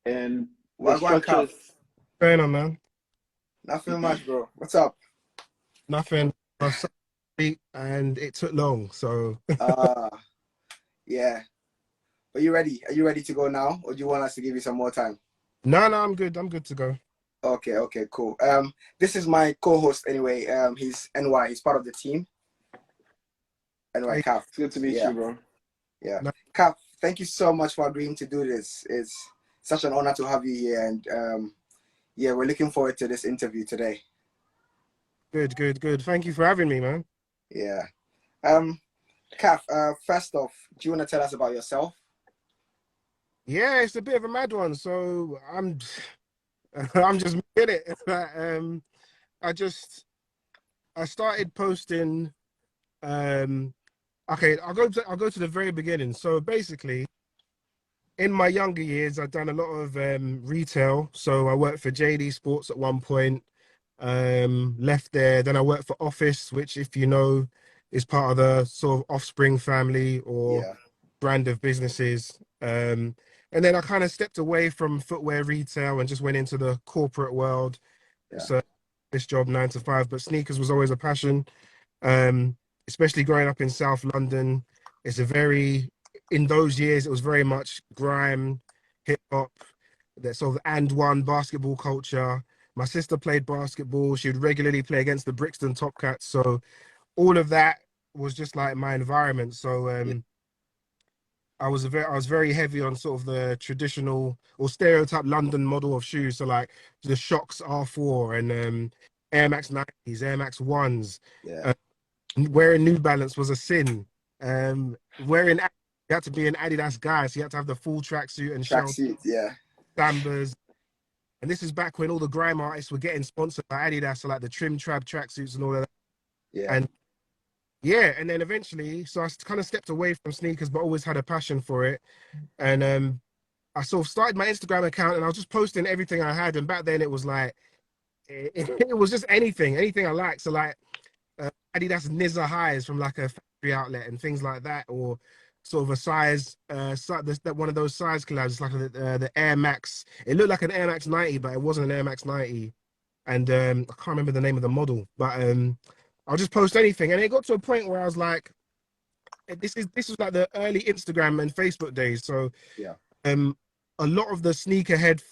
and the Wagwan structures. Kaff. Going on, man? Nothing much, bro. What's up? Nothing. I was sorry, and it took long. So Uh yeah. Are you ready? Are you ready to go now? Or do you want us to give you some more time? no, I'm good. I'm good to go. Okay, okay, cool. This is my co-host anyway. He's NY, he's part of the team. NY Hey, Kaff. It's good to meet Yeah, you, bro. yeah. no, Kaff, thank you so much for agreeing to do this. It's such an honor to have you here, and yeah, we're looking forward to this interview today. good. Thank you for having me, man. Yeah. Um, Kaff, first off, do you want to tell us about yourself? Yeah, it's a bit of a mad one. So I'm just in it. I just I started posting. Um, okay, I'll go to the very beginning. So basically, in my younger years, I've done a lot of retail. So I worked for JD Sports at one point. Left there. Then I worked for Office, which, if you know, is part of the sort of Offspring family or Yeah, brand of businesses. And then I kind of stepped away from footwear retail and just went into the corporate world. yeah, So this job 9 to 5, but sneakers was always a passion. Um, Especially growing up in South London, it's a very in those years it was very much grime, hip hop, that sort of and one basketball culture. My sister played basketball. She would regularly play against the Brixton Top Cats. So all of that was just like my environment. So yeah, I was very heavy on sort of the traditional or stereotype London model of shoes. So like the Shocks R4 and Air Max 90s, Air Max 1s. yeah. Uh, Wearing New Balance was a sin. Wearing you had to be an Adidas guy, so you had to have the full tracksuit and shell Tracksuit, yeah, sambas. And this is back when all the grime artists were getting sponsored by Adidas, so like the Trim Trab tracksuits and all of that. yeah, And yeah, and then eventually, so I kind of stepped away from sneakers, but always had a passion for it. And I sort of started my Instagram account, and I was just posting everything I had. And back then, it was like it was just anything I liked. So like Adidas Nizza highs from like a factory outlet and things like that, or sort of a size, that one of those size collabs, like the Air Max. It looked like an Air Max 90, but it wasn't an Air Max 90. And I can't remember the name of the model, but I'll just post anything. And it got to a point where I was like, this was like the early Instagram and Facebook days. So yeah, um, a lot of the sneakerhead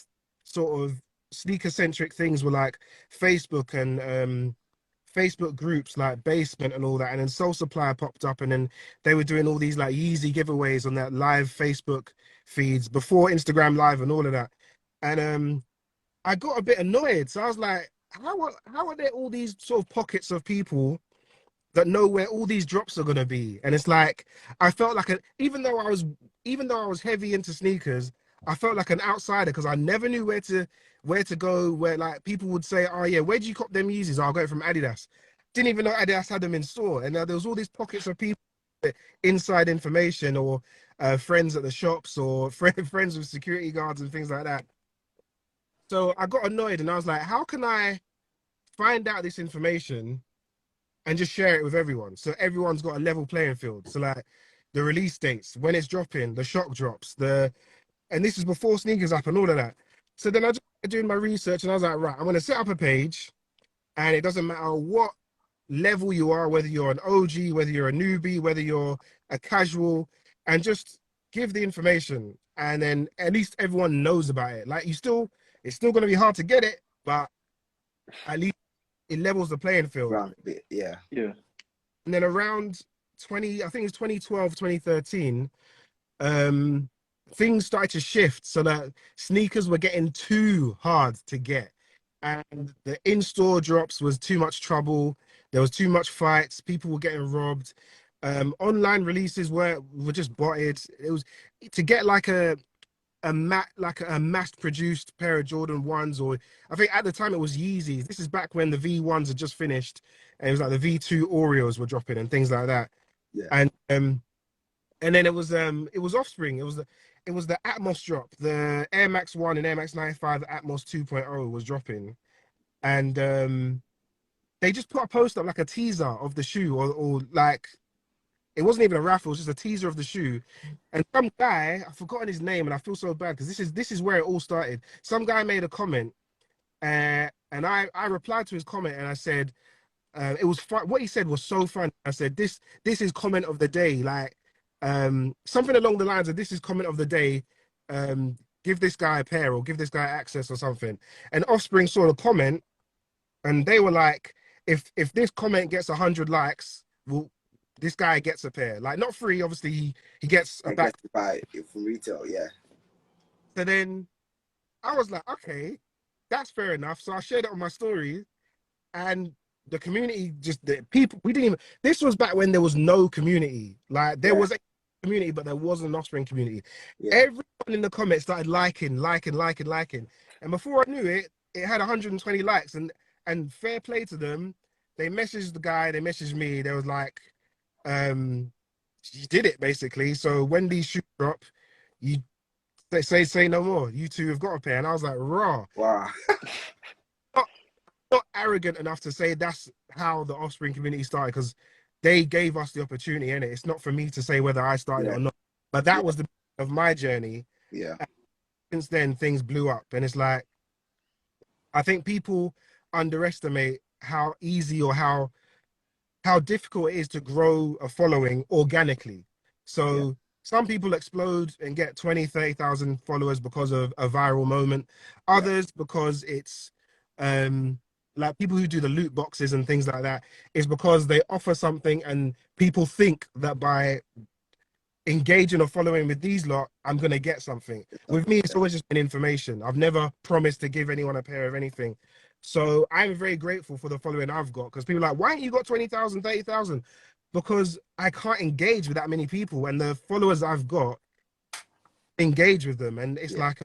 sort of sneaker centric things were like Facebook and Facebook groups like Basement and all that. And then Soul Supply popped up, and then they were doing all these like Yeezy giveaways on that live Facebook feeds before Instagram Live and all of that. And I got a bit annoyed. So I was like, how are there all these sort of pockets of people that know where all these drops are gonna be? And it's like I felt like even though I was heavy into sneakers, I felt like an outsider because I never knew where to go. Where like people would say, "Oh yeah, where would you cop them Yeezys?" "Oh, I got it from Adidas." Didn't even know Adidas had them in store. And there was all these pockets of people, inside information, or friends at the shops, or friends with security guards and things like that. So I got annoyed, and I was like, "How can I find out this information and just share it with everyone, so everyone's got a level playing field?" So like the release dates, when it's dropping, the shock drops, and this is before sneakers up and all of that. So then I just started doing my research, and I was like, right, I'm gonna set up a page, and it doesn't matter what level you are, whether you're an OG, whether you're a newbie, whether you're a casual, and just give the information, and then at least everyone knows about it. Like it's still gonna be hard to get it, but at least it levels the playing field. round a bit, yeah, Yeah. And then around I think it's 2012, 2013, um, things started to shift so that sneakers were getting too hard to get. And the in-store drops was too much trouble. There was too much fights. People were getting robbed. Online releases were just botted. It was to get like a mass produced pair of Jordan ones, or I think at the time it was Yeezys. This is back when the V1s had just finished, and it was like the V2 Oreos were dropping and things like that. yeah, And then it was Offspring. It was the Atmos drop, the Air Max 1 and Air Max 95 Atmos 2.0 was dropping. And they just put a post up like a teaser of the shoe, or like It wasn't even a raffle, it was just a teaser of the shoe. And some guy, I've forgotten his name, and I feel so bad because this is where it all started. Some guy made a comment, and I replied to his comment and I said, it was fun. What he said was so funny. I said, this is comment of the day, like something along the lines of this is comment of the day. Give this guy a pair or give this guy access or something. And Offspring saw the comment and they were like, if this comment gets 100 likes, well, this guy gets a pair. Like not free, obviously he gets a I back. guess to buy it from retail, yeah. So then I was like, okay, that's fair enough. So I shared it on my story, and the community, just the people, we didn't even, this was back when there was no community. Like there Yeah, was a community, but there wasn't an Offspring community. yeah. Everyone in the comments started liking. And before I knew it, it had 120 likes. And fair play to them. They messaged the guy, they messaged me. They was like, you did it basically. So when these shoes drop, you say no more. You two have got a pair. And I was like, raw. Wow. Not arrogant enough to say that's how the Offspring community started because they gave us the opportunity in it. It's not for me to say whether I started it Yeah, or not, but that yeah, was the of my journey. yeah. And since then, things blew up, and it's like I think people underestimate how easy or how difficult it is to grow a following organically. Yeah. So some people explode and get 20, 30,000 followers because of a viral moment. Yeah, Others because it's like people who do the loot boxes and things like that is because they offer something and people think that by engaging or following with these lot, I'm gonna get something. it's With something. me, it's always just been information. I've never promised to give anyone a pair of anything. So I'm very grateful for the following I've got because people are like, why ain't you got 20,000, 30,000? Because I can't engage with that many people, and the followers I've got engage with them. And it's Yeah, like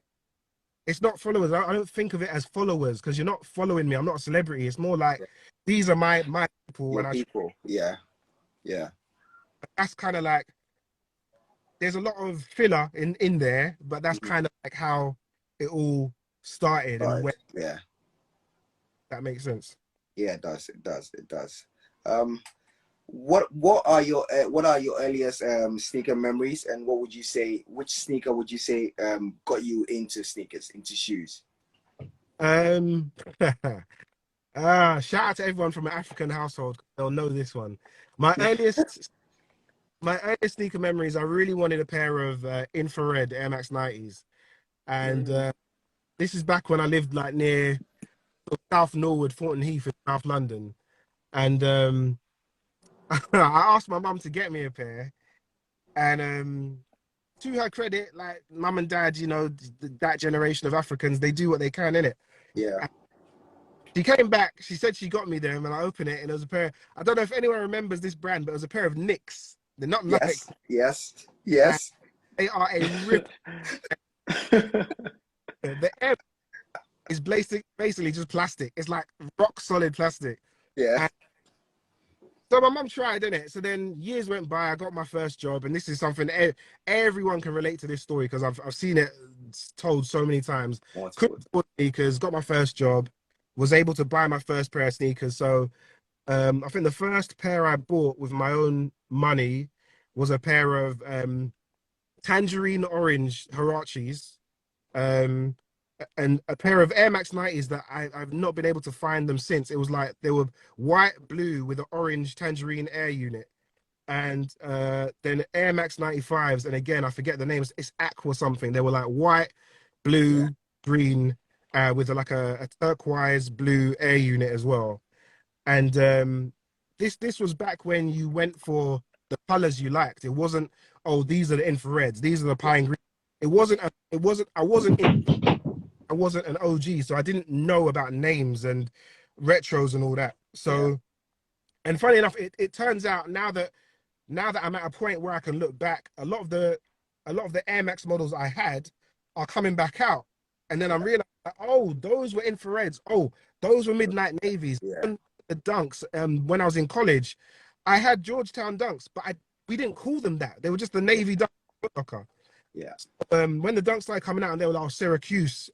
it's not followers. I don't think of it as followers because you're not following me. I'm not a celebrity. It's more like yeah. these are my people, Your and people. Yeah, yeah, that's kind of like there's a lot of filler in there, but that's mhm. kind of like how it all started and Right. when Yeah, that makes sense. yeah. It does. It does. It does. Um, what are your earliest sneaker memories, and what would you say? Which sneaker would you say got you into sneakers, into shoes? Um, shout out to everyone from an African household. They'll know this one. My earliest my earliest sneaker memories. I really wanted a pair of infrared Air Max 90s, and Mm, this is back when I lived like near South Norwood, Thornton Heath in South London, and I asked my mum to get me a pair, and to her credit, like mum and dad, that generation of Africans, they do what they can in it. yeah. She came back, she said she got me them, and I opened it, and it was a pair. I don't know if anyone remembers this brand, but it was a pair of Knicks. They're not Nike. Yes. Yes. And Yes. they are a rip. The air is basically just plastic. It's like rock solid plastic. Yeah. And so my mum tried, didn't it? So then years went by. I got my first job, and this is something everyone can relate to this story because I've seen it told so many times. Couldn't Multiple. afford sneakers, got my first job, was able to buy my first pair of sneakers. So I think the first pair I bought with my own money was a pair of tangerine orange Huaraches, um, and a pair of Air Max 90s that I've not been able to find them since. It was like they were white, blue with an orange tangerine air unit. And then Air Max 95s, and again, I forget the names, it's aqua something. They were like white, Yeah. blue, green, with like a turquoise blue air unit as well. And this was back when you went for the colors you liked. It wasn't, oh, these are the infrareds, these are the Yeah. pine green. I wasn't an OG, so I didn't know about names and retros and all that. Yeah. So, and funny enough, it turns out now that I'm at a point where I can look back, a lot of the Air Max models I had are coming back out. And then I'm realizing, oh, those were infrareds. Oh, those were midnight navies. Yeah. And the dunks. When I was in college, I had Georgetown dunks, but we didn't call them that. They were just the Yeah. navy dunk locker. Yeah. When the dunks started coming out and they were like Syracuse,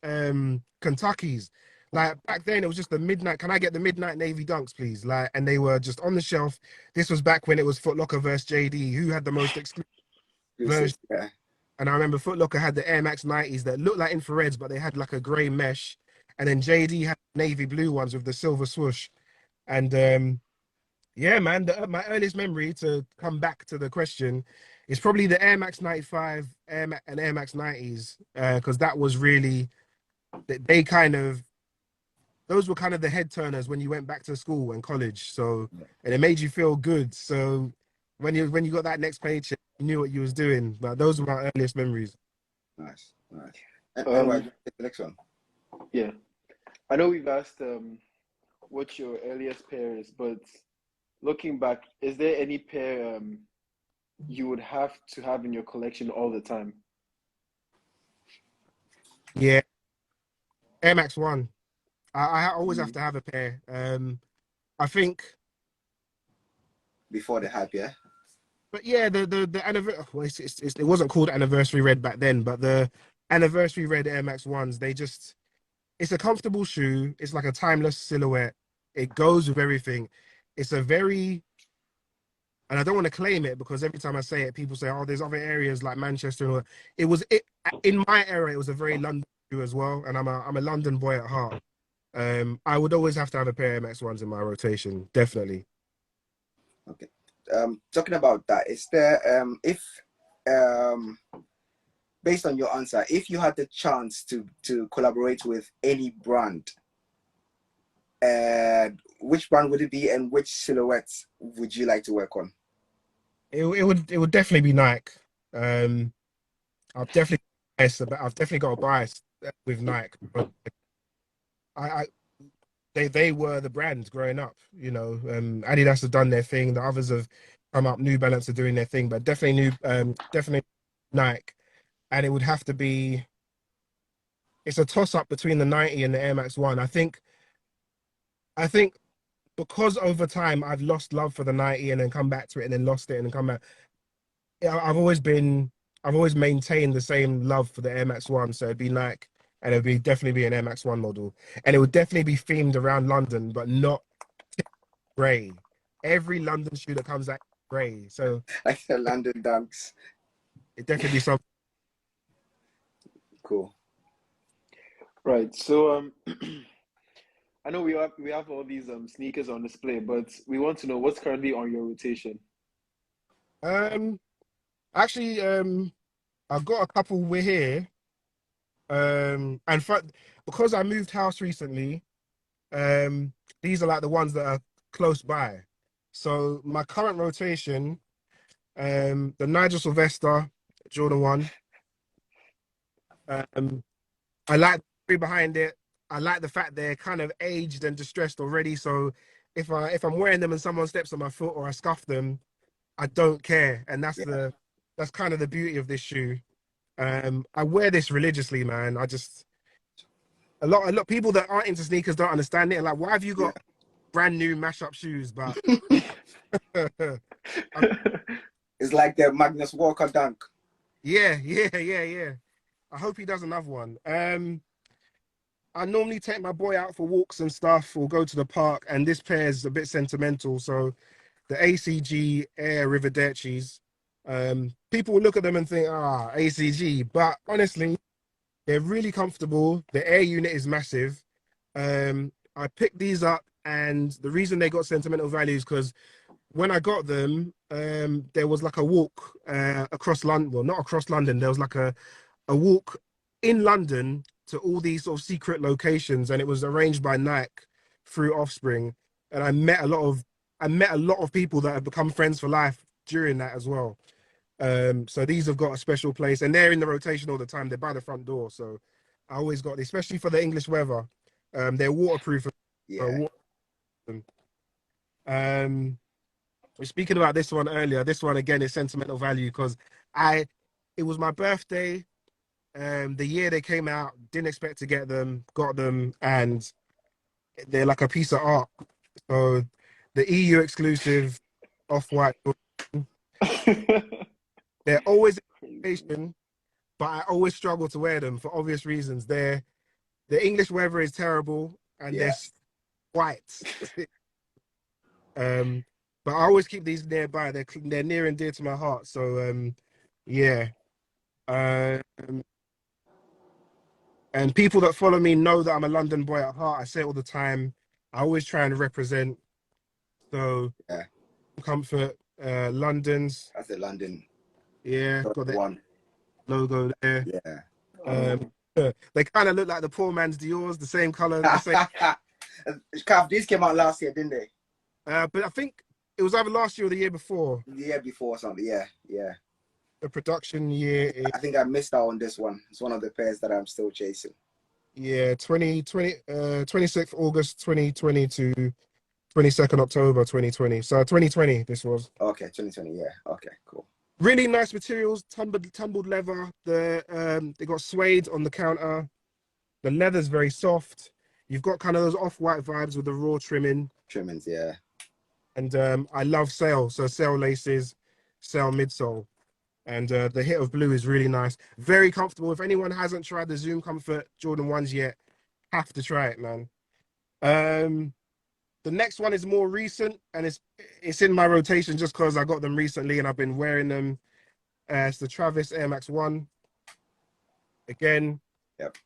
Kentucky's, Like back then, it was just the midnight. Can I get the midnight navy dunks, please? Like, and they were just on the shelf. This was back when it was Foot Locker versus JD. Who had the most exclusive version? Yeah. And I remember Foot Locker had the Air Max 90s that looked like infrareds, but they had like a grey mesh. And then JD had navy blue ones with the silver swoosh. And yeah, man, my earliest memory to come back to the question is probably the Air Max 95 and Air Max 90s, because that was really they kind of those were kind of the head turners when you went back to school and college. So and it made you feel good. So when you got that next paycheck, you knew what you was doing. But those were my earliest memories. Nice, nice. Anyway, the next one. Yeah, I know we've asked what your earliest pair is, but looking back, is there any pair you would have to have in your collection all the time? Yeah, Air Max One. I always have to have a pair. I think, Before the hype, yeah. but yeah, the anniversary. Well, it wasn't called Anniversary Red back then, but the Anniversary Red Air Max Ones. It's a comfortable shoe. It's like a timeless silhouette. It goes with everything. It's a very, and I don't want to claim it because every time I say it, people say, "Oh, there's other areas like Manchester." And all that. It in my era. It was a very London shoe as well, and I'm a London boy at heart. I would always have to have a pair of MX ones in my rotation, definitely. Okay. Talking about that, is there if um based on your answer, if you had the chance to collaborate with any brand, which brand would it be, and which silhouettes would you like to work on? It would definitely be Nike. I've definitely I've definitely got a bias with Nike. But I they were the brands growing up. You know, Adidas have done their thing. The others have come up. New Balance are doing their thing, but definitely Nike. And it would have to be. It's a toss up between the 90 and the Air Max One. I think because over time I've lost love for the 90 and then come back to it and then lost it and then come back. Yeah, I've always maintained the same love for the Air Max One. So it'd be Nike and it'd be definitely be an Air Max One model. And it would definitely be themed around London, but not grey. Every London shoe that comes out grey. So Like the London Dunks. it definitely be something. Cool. Right. So I know we have all these sneakers on display, but we want to know what's currently on your rotation. Um actually I've got a couple we're here. And because I moved house recently, these are like the ones that are close by. So my current rotation, the Nigel Sylvester Jordan 1. I like the story behind it. I like the fact they're kind of aged and distressed already. So if I'm wearing them and someone steps on my foot or I scuff them, I don't care. And Yeah. that's kind of the beauty of this shoe. I wear this religiously, man. A lot of people that aren't into sneakers don't understand it. Like, why have you Yeah. got brand new mashup shoes? But It's like the Magnus Walker Dunk. yeah. I hope he does another one. I normally take my boy out for walks and stuff or go to the park, and this pair is a bit sentimental. So the ACG Air Rivedercis, people will look at them and think, ACG. But honestly, they're really comfortable. The air unit is massive. I picked these up, and the reason they got sentimental value is because when I got them, there was like a walk across London. Well, not across London. There was like a walk in London to all these sort of secret locations, and it was arranged by Nike through Offspring. And I met a lot of people that have become friends for life during that as well. So these have got a special place, and they're in the rotation all the time. They're by the front door, so I always got, especially for the English weather. They're waterproof. Yeah. Um, we're speaking about this one earlier. This one again is sentimental value because it was my birthday. The year they came out, didn't expect to get them, got them, and they're like a piece of art. So the EU exclusive off-white, they're always in rotation, but I always struggle to wear them for obvious reasons. The English weather is terrible. and Yeah. they're white. But I always keep these nearby. They're near and dear to my heart. So yeah. Um, and people that follow me know that I'm a London boy at heart. I say it all the time. I always try and represent. So Yeah. Comfort, London's. That's the London Yeah, got the one. logo there. Yeah. Um, they kind of look like the poor man's Dior's, the same color, the same. Kaff, these came out last year, didn't they? But I think it was either last year or the year before. The year before or something. Yeah, yeah. The production year is, I think I missed out on this one. It's one of the pairs that I'm still chasing. yeah, 26th August 2020 to 22nd October 2020. So 2020 this was. Okay, 2020. Yeah. Okay, cool. Really nice materials, tumbled leather. They got suede on the counter. The leather's very soft. You've got kind of those off-white vibes with the raw trimming. Trimmings, yeah. And I love sail, so sail laces, sail midsole. And the hit of blue is really nice. Very comfortable. If anyone hasn't tried the Zoom Comfort Jordan 1s yet, have to try it, man. The next one is more recent, and it's in my rotation just because I got them recently and I've been wearing them. It's the Travis Air Max 1. Again, Yep.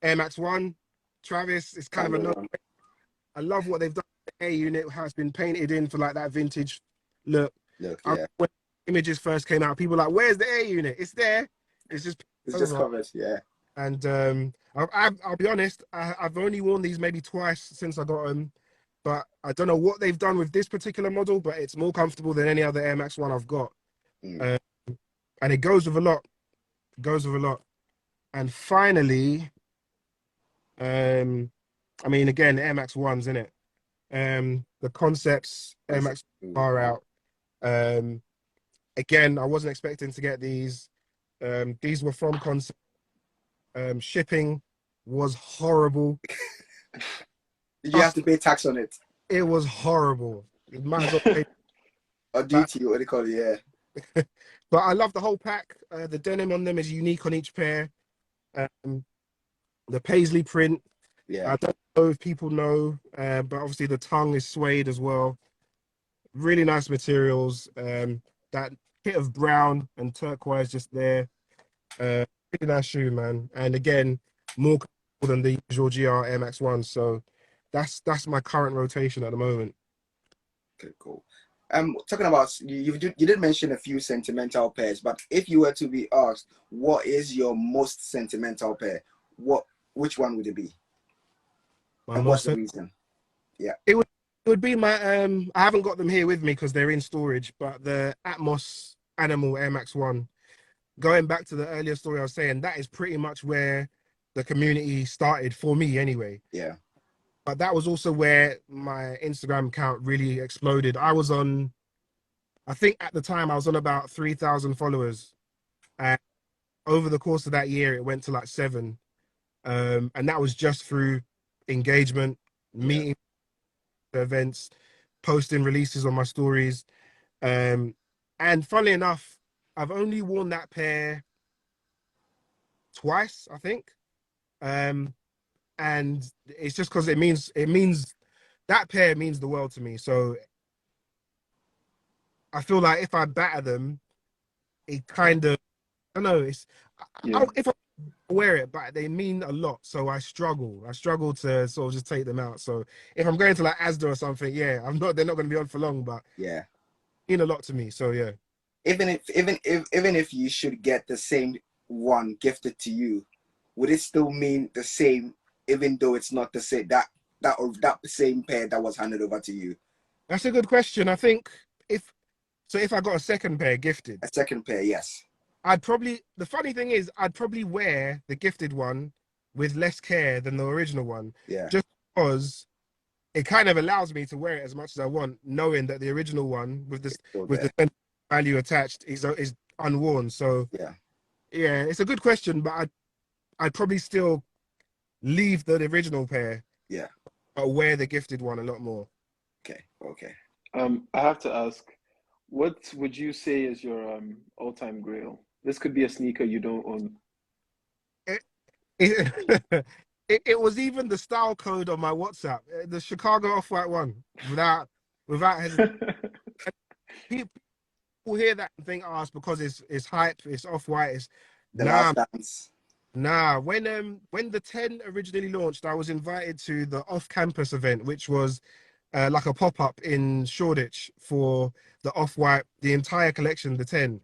Air Max 1, Travis, it's kind of a no. I love what they've done with the A unit, how it's been painted in for like that vintage look. Look, yeah. When images first came out, people were like, where's the A unit? It's there. It's just covered, yeah. And I'll be honest, I've only worn these maybe twice since I got them, but I don't know what they've done with this particular model, but it's more comfortable than any other Air Max 1 I've got. And it goes with a lot. Goes with a lot. And finally, I mean, again, Air Max 1s, innit? The Concepts Air Max are out. Again, I wasn't expecting to get these. These were from Concept. Shipping was horrible. Did you have to pay tax on it? It was horrible. You might as well pay. Or duty, what do you call it? Yeah. But I love the whole pack. The denim on them is unique on each pair. The paisley print. Yeah. I don't know if people know, but obviously the tongue is suede as well. Really nice materials. That hit of brown and turquoise just there. Really nice shoe, man. And again, more comfortable than the usual GR Air Max 1. So that's my current rotation at the moment. Okay, cool. Talking about you did mention a few sentimental pairs, but if you were to be asked, what is your most sentimental pair? Which one would it be? And what's the reason? Yeah. It would be my I haven't got them here with me because they're in storage, but the Atmos Animal Air Max 1. Going back to the earlier story I was saying, that is pretty much where the community started for me anyway. Yeah. But that was also where my Instagram account really exploded. I think at the time I was on about 3,000 followers. And over the course of that year, it went to like 7. And that was just through engagement, meeting events, posting releases on my stories. And funnily enough, I've only worn that pair twice, I think. And it's just because it means that pair means the world to me. So I feel like if I batter them, it kind of, I don't know, if I wear it, but they mean a lot. So I struggle to sort of just take them out. So if I'm going to like Asda or something, they're not going to be on for long, but yeah, mean a lot to me. So yeah. Even if you should get the same one gifted to you, would it still mean the same, even though it's not the same that same pair that was handed over to you? That's a good question. I think if I got a second pair gifted, a second pair, yes, the funny thing is I'd probably wear the gifted one with less care than the original one. Yeah. Just because it kind of allows me to wear it as much as I want, knowing that the original one with the value attached is unworn. So yeah, it's a good question, but I'd probably still leave the original pair. Yeah. But wear the gifted one a lot more. Okay. I have to ask, what would you say is your all-time grail? This could be a sneaker you don't own. It's it was even the style code on my WhatsApp, the Chicago Off-White one, without hesitation. People hear that and think, oh, it's because it's hype, it's Off-White. It's The Last nah, Dance. nah. When the 10 originally launched, I was invited to the off-campus event, which was like a pop-up in Shoreditch for the Off-White, the entire collection, the 10.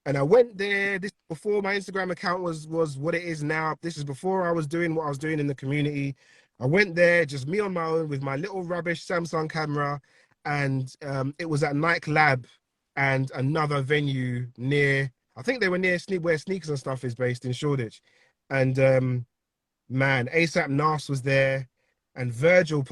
And I went there. This before my Instagram account was what it is now. This is before I was doing what I was doing in the community. I went there, just me on my own with my little rubbish Samsung camera, and it was at Nike Lab and another venue near. I think they were near where Sneakers and Stuff is based in Shoreditch, and man, ASAP Nas was there, and Virgil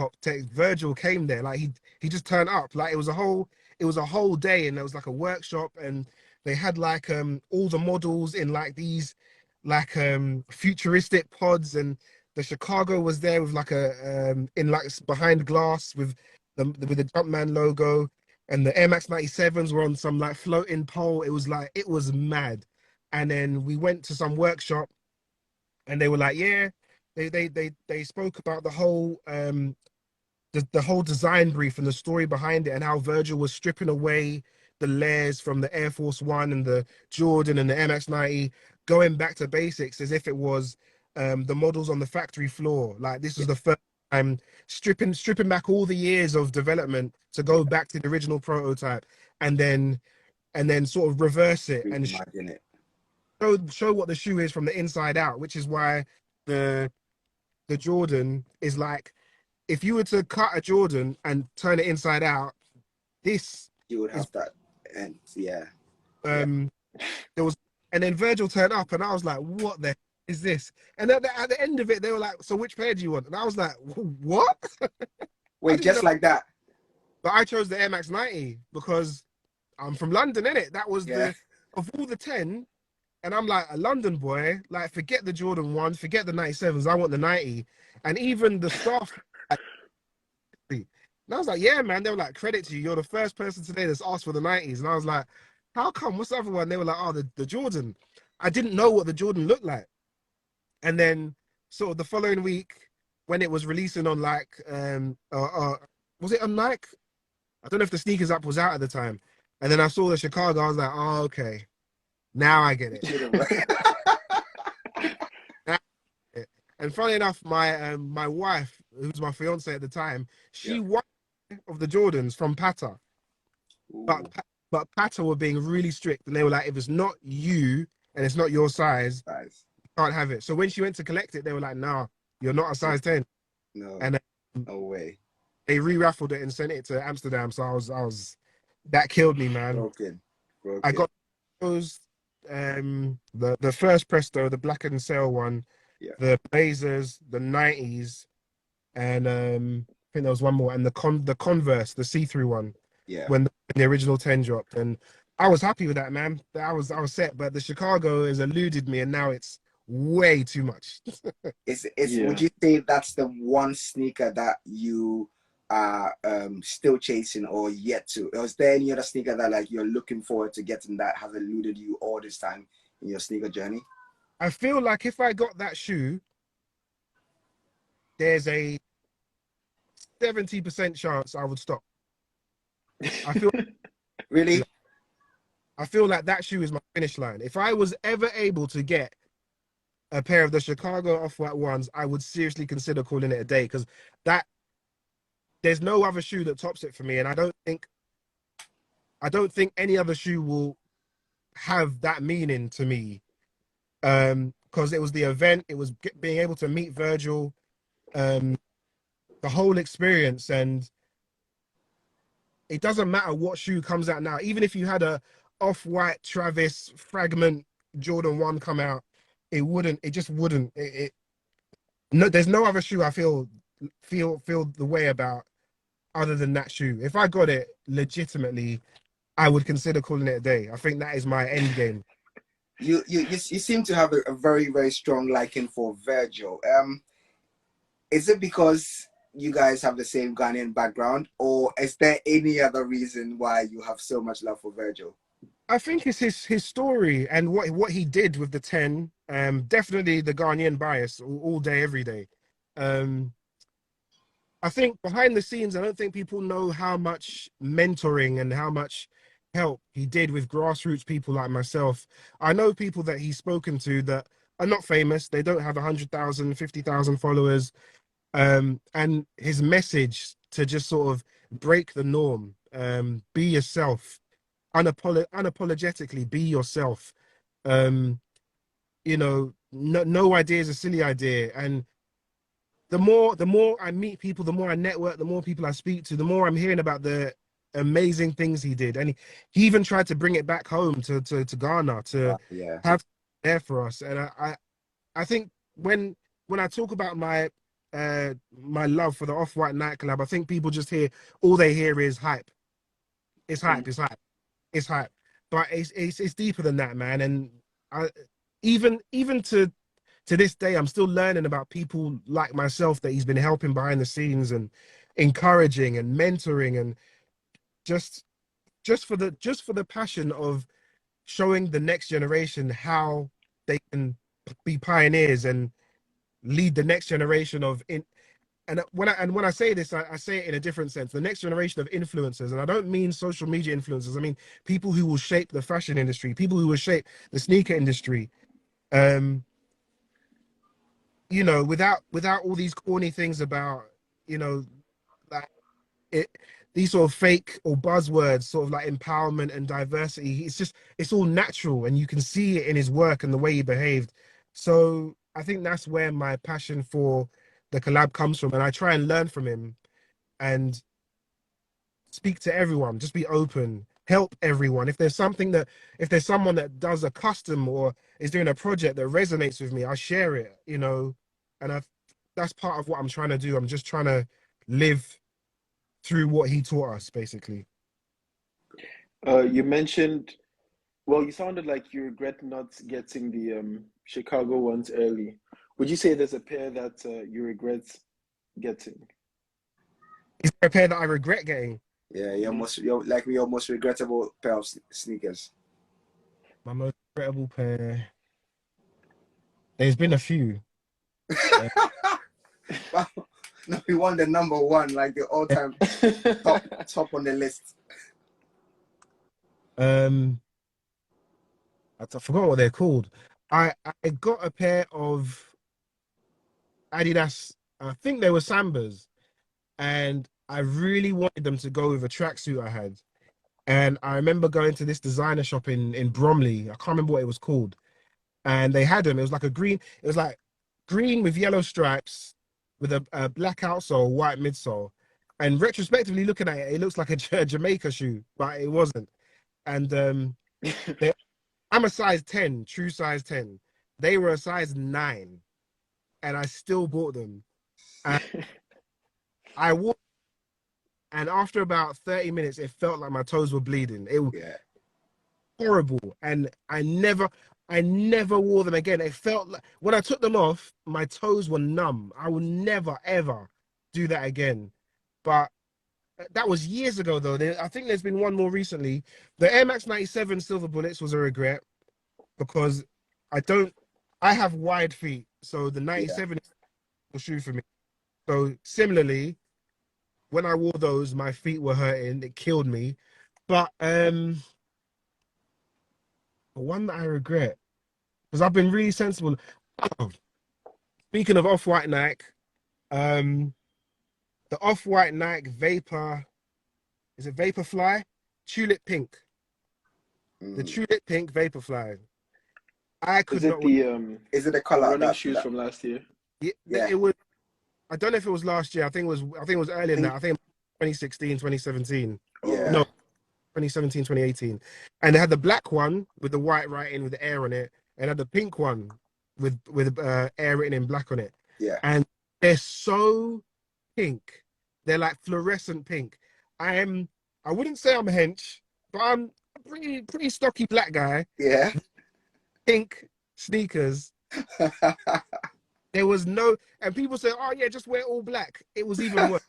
came there. Like he just turned up. Like it was a whole day, and there was like a workshop, and they had like all the models in like these like futuristic pods, and the Chicago was there with like a in like behind glass with the Jumpman logo, and the Air Max 97s were on some like floating pole. It was like it was mad. And then we went to some workshop, and they were like, yeah, they spoke about the whole design brief and the story behind it, and how Virgil was stripping away the layers from the Air Force One and the Jordan and the MX-90, going back to basics as if it was the models on the factory floor. Like this was the first time stripping back all the years of development to go back to the original prototype, and then sort of reverse it and Imagine it. show what the shoe is from the inside out, which is why the Jordan is like, if you were to cut a Jordan and turn it inside out, this You would is have that, and yeah. there was, and then Virgil turned up, and I was like, what the is this? And at the end of it, they were like, so which pair do you want? And I was like, what? Wait, just like that. But I chose the Air Max 90 because I'm from London, innit? That was Yeah. of all the 10, and I'm like a London boy, like forget the Jordan 1, forget the 97s, I want the 90. And even the staff, and I was like, yeah, man. They were like, credit to you. You're the first person today that's asked for the 90s. And I was like, how come? What's the other one? They were like, oh, the Jordan. I didn't know what the Jordan looked like. And then sort of the following week, when it was releasing on like, was it on Nike? I don't know if the sneakers app was out at the time. And then I saw the Chicago. I was like, oh, okay. Now I get it. And funny enough, my wife, who's my fiance at the time, she won of the Jordans from Pata, but Pata were being really strict, and they were like, if it's not you and it's not your size, you can't have it. So when she went to collect it, they were like, nah, you're not a size 10. No, and no way. They re-raffled it and sent it to Amsterdam. So I was that killed me, man. Broken. I got those the first Presto, the black and sail one, the Blazers, the 90s, and I think there was one more, and the Converse, the see-through one. Yeah. When the original 10 dropped, and I was happy with that, man. I was set, but the Chicago has eluded me, and now it's way too much. Would you say that's the one sneaker that you are still chasing or yet to? Or is there any other sneaker that like you're looking forward to getting that has eluded you all this time in your sneaker journey? I feel like if I got that shoe, there's a 70% chance I would stop. I feel really. I feel like that shoe is my finish line. If I was ever able to get a pair of the Chicago Off-White ones, I would seriously consider calling it a day, because there's no other shoe that tops it for me, and I don't think any other shoe will have that meaning to me. Because it was the event, it was being able to meet Virgil, the whole experience, and it doesn't matter what shoe comes out now. Even if you had a Off-White Travis Fragment Jordan 1 come out, it just wouldn't. No, there's no other shoe I feel the way about other than that shoe. If I got it legitimately, I would consider calling it a day. I think that is my end game. You seem to have a very, very strong liking for Virgil. Is it because you guys have the same Ghanaian background, or is there any other reason why you have so much love for Virgil? I think it's his story and what he did with the 10. Definitely the Ghanaian bias all day, every day. Um, I think behind the scenes, I don't think people know how much mentoring and how much help he did with grassroots people like myself. I know people that he's spoken to that are not famous. They don't have 100,000, 50,000 followers. And his message to just sort of break the norm, be yourself, unapologetically be yourself. Um, no idea is a silly idea. And the more I meet people, the more I network, the more people I speak to, the more I'm hearing about the amazing things he did. And he even tried to bring it back home to Ghana to Yeah. have there for us. And I think when I talk about my love for the Off-White nightclub, I think people just hear all they hear is hype. It's hype, it's hype, it's hype. But it's deeper than that, man. And I even to this day, I'm still learning about people like myself that he's been helping behind the scenes and encouraging and mentoring and just just for the passion of showing the next generation how they can be pioneers and lead the next generation of in and when I say this, I say it in a different sense. The next generation of influencers, and I don't mean social media influencers. I mean people who will shape the fashion industry, people who will shape the sneaker industry. Um, without all these corny things about, like it, these sort of fake or buzzwords, sort of like empowerment and diversity. It's all natural, and you can see it in his work and the way he behaved. So I think that's where my passion for the collab comes from, and I try and learn from him and speak to everyone, just be open, help everyone. If there's someone that does a custom or is doing a project that resonates with me, I share it. And that's part of what I'm trying to do. I'm just trying to live through what he taught us, basically. You mentioned, well, you sounded like you regret not getting the Chicago ones early. Would you say there's a pair that you regret getting? Is there a pair that I regret getting? Yeah, Mhm. your most regrettable pair of sneakers. My most regrettable pair. There's been a few. Uh, Wow. No, we want the number one, like the all-time top on the list. um, I forgot what they're called. I got a pair of Adidas. I think they were Sambas, and I really wanted them to go with a tracksuit I had. And I remember going to this designer shop in Bromley. I can't remember what it was called. And they had them. It was like it was like green with yellow stripes with a black outsole, white midsole. And retrospectively looking at it, it looks like a Jamaica shoe, but it wasn't. And they, I'm a size 10, true size 10. They were a size 9, and I still bought them. And I wore, and after about 30 minutes, it felt like my toes were bleeding. It was Yeah. horrible. And I never wore them again. It felt like when I took them off, my toes were numb. I will never, ever do that again. But that was years ago, though. I think there's been one more recently. The Air Max 97 Silver Bullets was a regret because I don't, I have wide feet. So the Yeah. 97 is a shoe for me. So similarly, when I wore those, my feet were hurting. It killed me. But one that I regret, because I've been really sensible. Oh, speaking of Off-White Nike, um, the Off-White Nike Vapor, is it Vaporfly? Tulip Pink. The Mm. Tulip Pink Vaporfly. I Is could it not wait. Is it the the color running shoes from last year? yeah. It was, I don't know if it was last year. I think it was earlier than that. Think, I think 2016, 2017. yeah. No, Oh, 2017, 2018. And they had the black one with the white writing with the air on it, and had the pink one with air written in black on it. Yeah. And they're so pink. They're like fluorescent pink. I'm I wouldn't say I'm hench, but I'm a pretty stocky black guy. Yeah. Pink sneakers. There was no, and people say, "Oh yeah, just wear all black." It was even worse.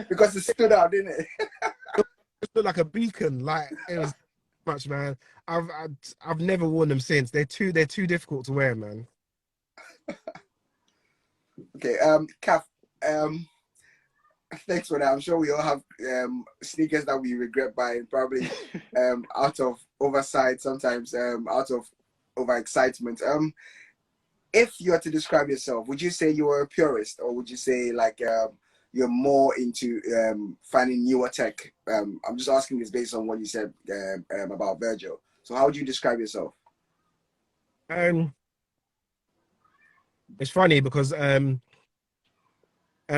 Because it stood out, didn't it? It looked like a beacon. Like it was much, man. I've never worn them since. They're too difficult to wear, man. Okay. Kaff, um, thanks for that. I'm sure we all have sneakers that we regret buying, probably out of oversight, sometimes out of overexcitement. If you had to describe yourself, would you say you were a purist, or would you say like you're more into finding newer tech? I'm just asking this based on what you said about Virgil. So how would you describe yourself? Um, it's funny because and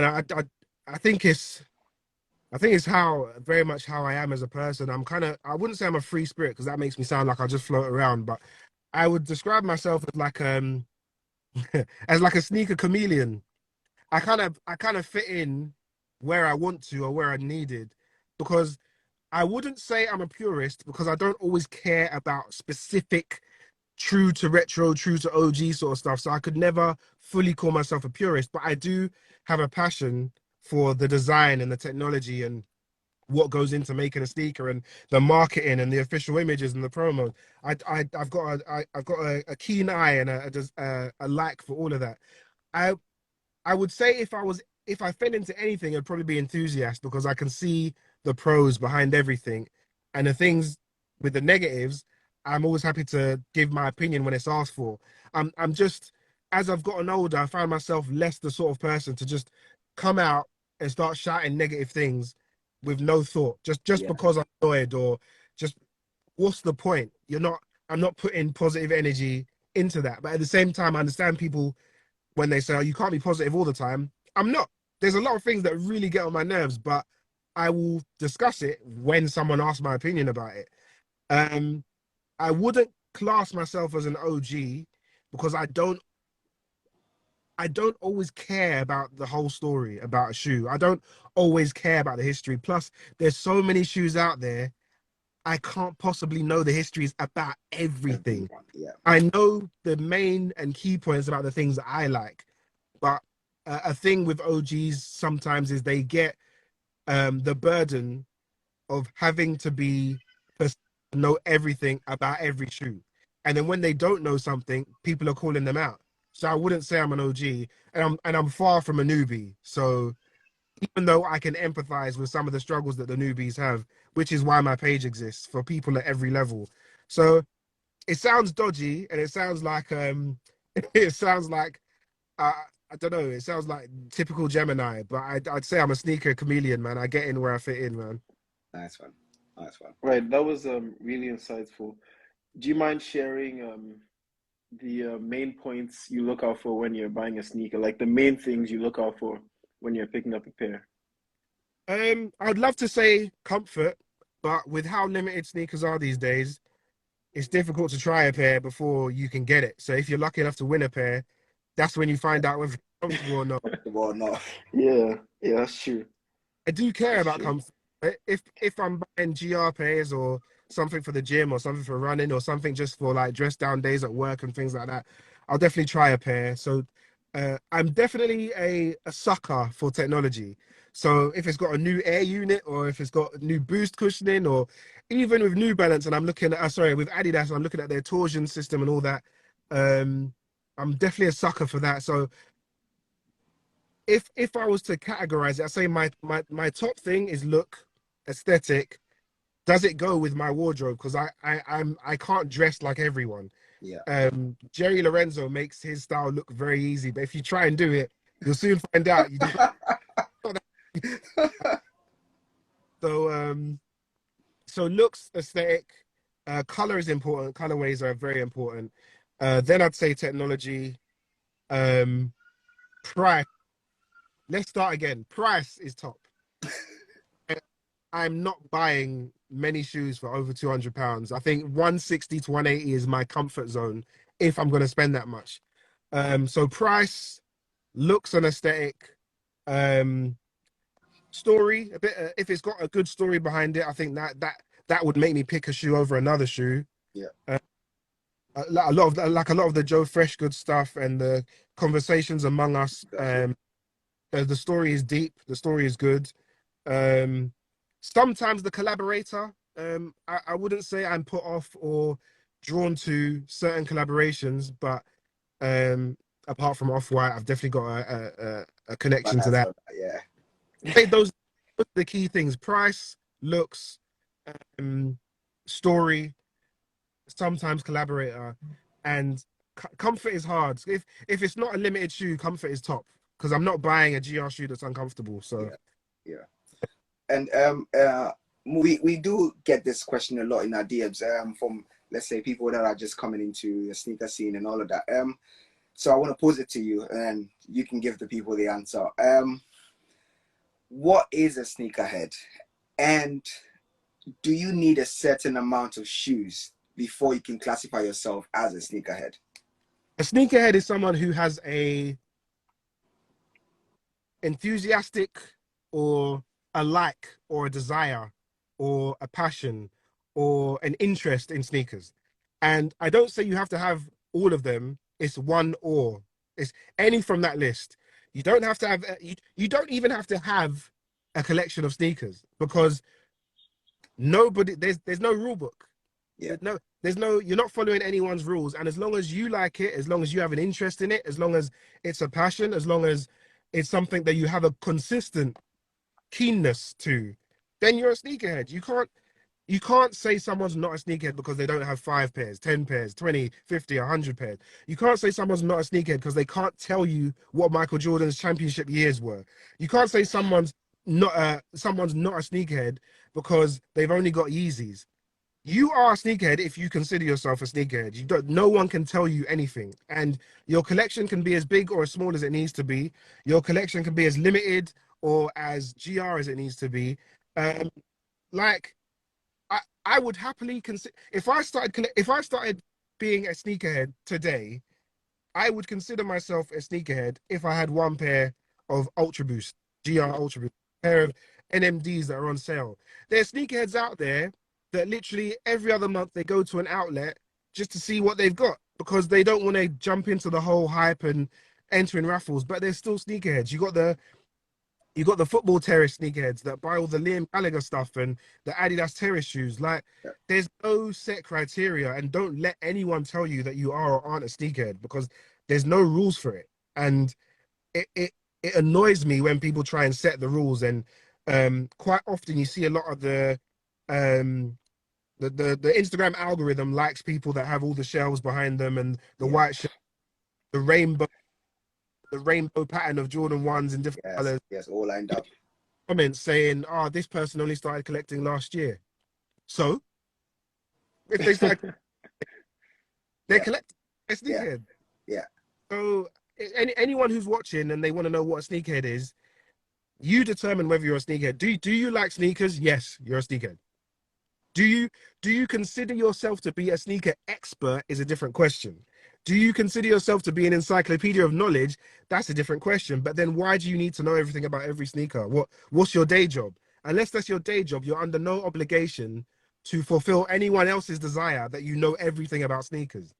I think it's how very much how I am as a person. I'm kind of, I wouldn't say I'm a free spirit because that makes me sound like I just float around, but I would describe myself as like as like a sneaker chameleon. I kind of fit in where I want to or where I needed, because I wouldn't say I'm a purist because I don't always care about specific true to retro, true to OG sort of stuff. So I could never fully call myself a purist, but I do have a passion for the design and the technology and what goes into making a sneaker and the marketing and the official images and the promo. I've got a keen eye and a like for all of that. I I would say if I fell into anything, it'd probably be enthusiast because I can see the pros behind everything, and the things with the negatives, I'm always happy to give my opinion when it's asked for. I'm just as I've gotten older, I find myself less the sort of person to just come out and start shouting negative things with no thought, just Yeah, because I'm annoyed or just what's the point? I'm not putting positive energy into that, but at the same time, I understand people when they say, "Oh, you can't be positive all the time." I'm not. There's a lot of things that really get on my nerves, but I will discuss it when someone asks my opinion about it. Um, I wouldn't class myself as an OG because I don't always care about the whole story about a shoe. I don't always care about the history. Plus, there's so many shoes out there. I can't possibly know the histories about everything. everyone. Yeah, I know the main and key points about the things that I like. But a thing with OGs sometimes is they get the burden of having to know everything about every shoe, and then when they don't know something, people are calling them out. So I wouldn't say I'm an OG, and I'm far from a newbie. So even though I can empathize with some of the struggles that the newbies have, which is why my page exists for people at every level. So it sounds dodgy, and it sounds like it sounds like I, I don't know. It sounds like typical Gemini, but I'd say I'm a sneaker chameleon, man. I get in where I fit in, man. nice one, nice one. Right, that was really insightful. Do you mind sharing the main points you look out for when you're buying a sneaker, like the main things you look out for when you're picking up a pair? I'd love to say comfort, but with how limited sneakers are these days, it's difficult to try a pair before you can get it. So if you're lucky enough to win a pair, that's when you find out whether it's comfortable or not. Well, no, Yeah, yeah, that's true. I do care That's about true. comfort. If I'm buying GR pairs or something for the gym or something for running or something just for like dress down days at work and things like that, I'll definitely try a pair. So I'm definitely a sucker for technology. So if it's got a new air unit or if it's got new boost cushioning or even with New Balance and I'm looking at sorry with Adidas, I'm looking at their torsion system and all that. Um, I'm definitely a sucker for that. So if I was to categorize it, I say my top thing is look, aesthetic. Does it go with my wardrobe? Because I can't dress like everyone. yeah. Jerry Lorenzo makes his style look very easy, but if you try and do it, you'll soon find out you just so so looks, aesthetic, color is important. Colorways are very important. Then I'd say technology, um, price. Let's start again. Price is top. I'm not buying many shoes for over £200. I think 160 to 180 is my comfort zone if I'm going to spend that much. So price, looks and aesthetic, um, story a bit. If it's got a good story behind it, I think that would make me pick a shoe over another shoe. Yeah, Uh, a lot of like a lot of the Joe Freshgood stuff and the conversations among us. gotcha. The story is deep. The story is good. Um, Sometimes the collaborator, I wouldn't say I'm put off or drawn to certain collaborations, but apart from Off-White, I've definitely got a connection to that. Yeah. I think those are the key things: price, looks, story, sometimes collaborator, and comfort is hard. If it's not a limited shoe, comfort is top, because I'm not buying a GR shoe that's uncomfortable. So yeah. And we do get this question a lot in our DMs from, let's say, people that are just coming into the sneaker scene and all of that. So I want to pose it to you, and you can give the people the answer. What is a sneakerhead, and do you need a certain amount of shoes before you can classify yourself as a sneakerhead? a sneakerhead is someone who has a enthusiastic or a like or a desire or a passion or an interest in sneakers. And I don't say you have to have all of them. It's one or. It's any from that list. You don't have to have, you don't even have to have a collection of sneakers, because there's no rule book. Yeah. There's no, you're not following anyone's rules. And as long as you like it, as long as you have an interest in it, as long as it's a passion, as long as it's something that you have a consistent keenness to, then you're a sneakerhead. You can't say someone's not a sneakerhead because they don't have 5 pairs, 10 pairs, 20, 50, 100 pairs. You can't say someone's not a sneakerhead because they can't tell you what Michael Jordan's championship years were. You can't say someone's not a sneakerhead because they've only got Yeezys. You are a sneakerhead if you consider yourself a sneakerhead. No one can tell you anything. And your collection can be as big or as small as it needs to be. Your collection can be as limited or as GR as it needs to be. Like, I would happily consider, if I started being a sneakerhead today, I would consider myself a sneakerhead if I had one pair of Ultra Boost, GR Ultra Boost, pair of NMDs that are on sale. There's sneakerheads out there that literally every other month they go to an outlet just to see what they've got, because they don't want to jump into the whole hype and entering raffles, but they're still sneakerheads. You got the football terrace sneakerheads that buy all the Liam Gallagher stuff and the Adidas terrace shoes. Like, there's no set criteria, and don't let anyone tell you that you are or aren't a sneakerhead, because there's no rules for it. And it annoys me when people try and set the rules. And quite often you see a lot of the Instagram algorithm likes people that have all the shells behind them and the white shell, the rainbow pattern of Jordan 1s in different colors. Yes, all lined up. Comments saying, "Oh, this person only started collecting last year." So, if they started, they're collecting a sneakerhead. Yeah. So, anyone who's watching and they want to know what a sneakerhead is, you determine whether you're a sneakerhead. Do you like sneakers? Yes, you're a sneakerhead. Do you consider yourself to be a sneaker expert is a different question. Do you consider yourself to be an encyclopedia of knowledge? That's a different question. But then why do you need to know everything about every sneaker? What's your day job? Unless that's your day job, you're under no obligation to fulfill anyone else's desire that you know everything about sneakers.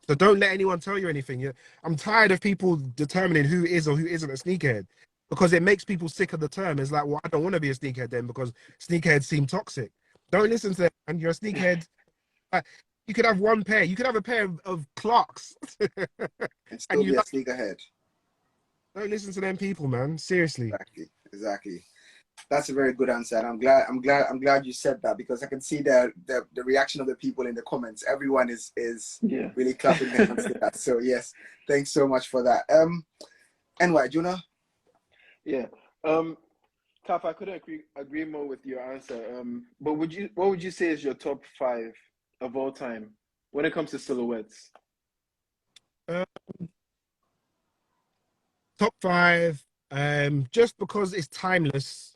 So don't let anyone tell you anything. I'm tired of people determining who is or who isn't a sneakerhead, because it makes people sick of the term. It's like, well, I don't want to be a sneakerhead then, because sneakerheads seem toxic. Don't listen to them, and you're a sneakerhead. You could have one pair. You could have a pair of Clarks. And still be a sneakerhead. Don't listen to them people, man. Seriously. Exactly. That's a very good answer. And I'm glad you said that, because I can see the reaction of the people in the comments. Everyone is really clapping their hands to that. So yes, thanks so much for that. NY, Juna? Yeah. Kaff, I couldn't agree more with your answer. But what would you say is your top 5 of all time when it comes to silhouettes? Top 5, just because it's timeless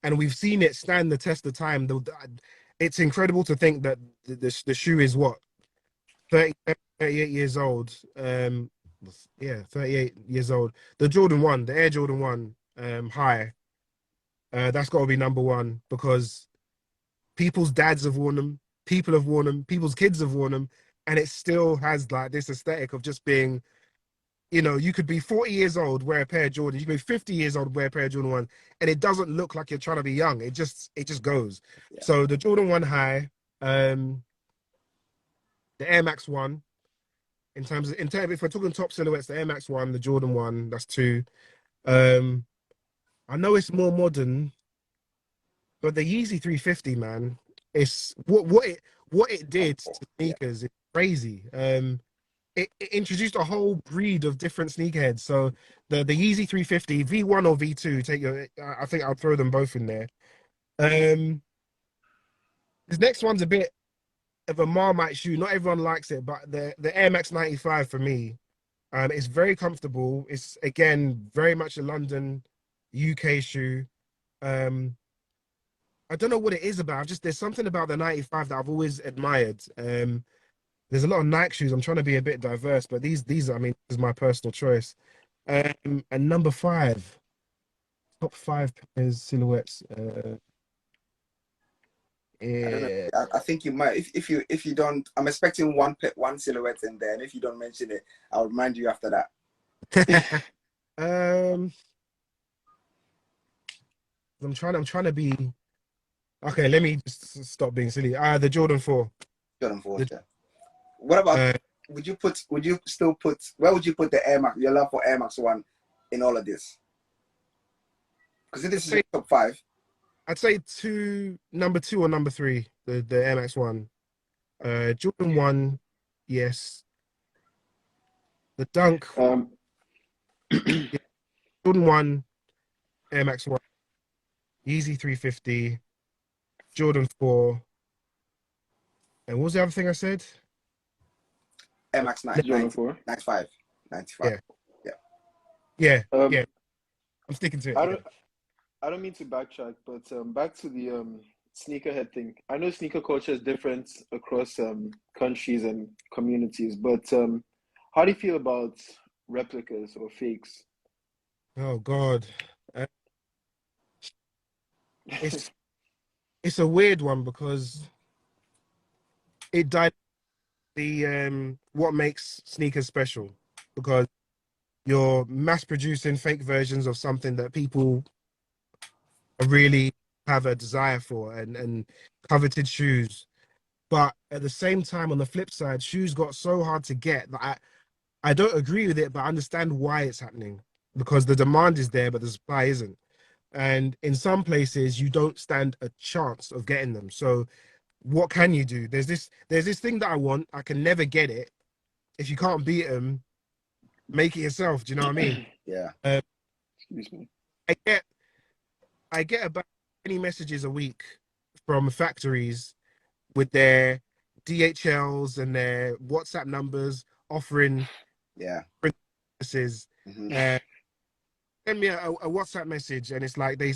and we've seen it stand the test of time. It's incredible to think that the shoe is what, 38 years old. 38 years old. The Jordan 1, the Air Jordan 1 high. That's got to be number 1, because people's dads have worn them, people have worn them, people's kids have worn them, and it still has like this aesthetic of just being, you could be 40 years old, wear a pair of Jordan, you could be 50 years old, wear a pair of Jordan 1, and it doesn't look like you're trying to be young. It just goes. Yeah. So the Jordan 1 high, the Air Max 1, if we're talking top silhouettes, the Air Max 1, the Jordan 1, that's two. Um, I know it's more modern, but the Yeezy 350, man, it's what it did to Yeah. sneakers is crazy. It introduced a whole breed of different sneakerheads. So the Yeezy 350 V1 or V2, take your. I think I'll throw them both in there. Um, this next one's a bit of a Marmite shoe. Not everyone likes it, but the Air Max 95 for me, it's very comfortable. It's again very much a London, UK shoe. Um, I don't know what it is about. Just there's something about the 95 that I've always admired. There's a lot of Nike shoes. I'm trying to be a bit diverse, but these I mean, this is my personal choice. And number five, top five pairs silhouettes. I don't know. Yeah. I think you might. If you don't, I'm expecting one silhouette in there, and if you don't mention it, I'll remind you after that. um, I'm trying to be okay. Let me just stop being silly. The Jordan 4. Jordan 4. The, Yeah. What about? uh, Would you still put? Where would you put the Air Max? Your love for Air Max 1 in all of this? Because this is your top five. I'd say number two or number three, the Air Max 1. Jordan 1, yes. The Dunk, Um, yeah, Jordan 1, Air Max 1, Yeezy 350, Jordan 4. And what was the other thing I said? Air Max Jordan 4. 95. 95. Yeah, Yeah. yeah, Um, yeah. I'm sticking to it. I Yeah. don't I don't mean to backtrack, but back to the sneakerhead thing. I know sneaker culture is different across countries and communities, but how do you feel about replicas or fakes? Oh God, uh, it's it's a weird one because it died the what makes sneakers special because you're mass producing fake versions of something that people really have a desire for and coveted shoes. But at the same time, on the flip side, shoes got so hard to get that I don't agree with it, but I understand why it's happening because the demand is there, but the supply isn't. And in some places, you don't stand a chance of getting them. So what can you do? There's this thing that I want. I can never get it. If you can't beat them, make it yourself. Do you know what I mean? Yeah. Uh, Excuse me. I get I get about 20 messages a week from factories with their DHLs and their WhatsApp numbers offering Yeah. services. Hmm. Uh, Send me a WhatsApp message, and it's like they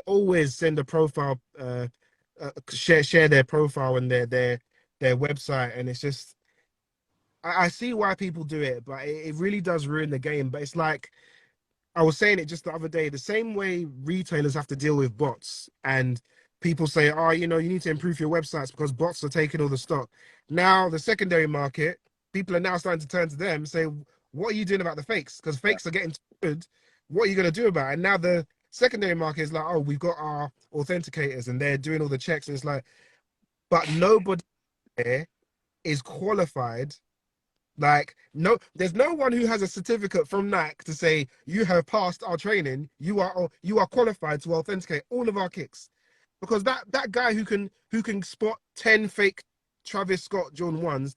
always send a profile, share their profile and their website, and it's just I see why people do it, but it really does ruin the game. But it's like I was saying it just the other day, the same way retailers have to deal with bots and people say, oh, you need to improve your websites because bots are taking all the stock. Now, the secondary market, people are now starting to turn to them and say, what are you doing about the fakes? Because Yeah. fakes are getting too good. What are you going to do about it? And now the secondary market is like, oh, we've got our authenticators and they're doing all the checks. And it's like, but nobody there is qualified like, no, there's no one who has a certificate from Nike to say you have passed our training. You are qualified to authenticate all of our kicks, because that guy who can spot 10 fake Travis Scott Jordan 1s,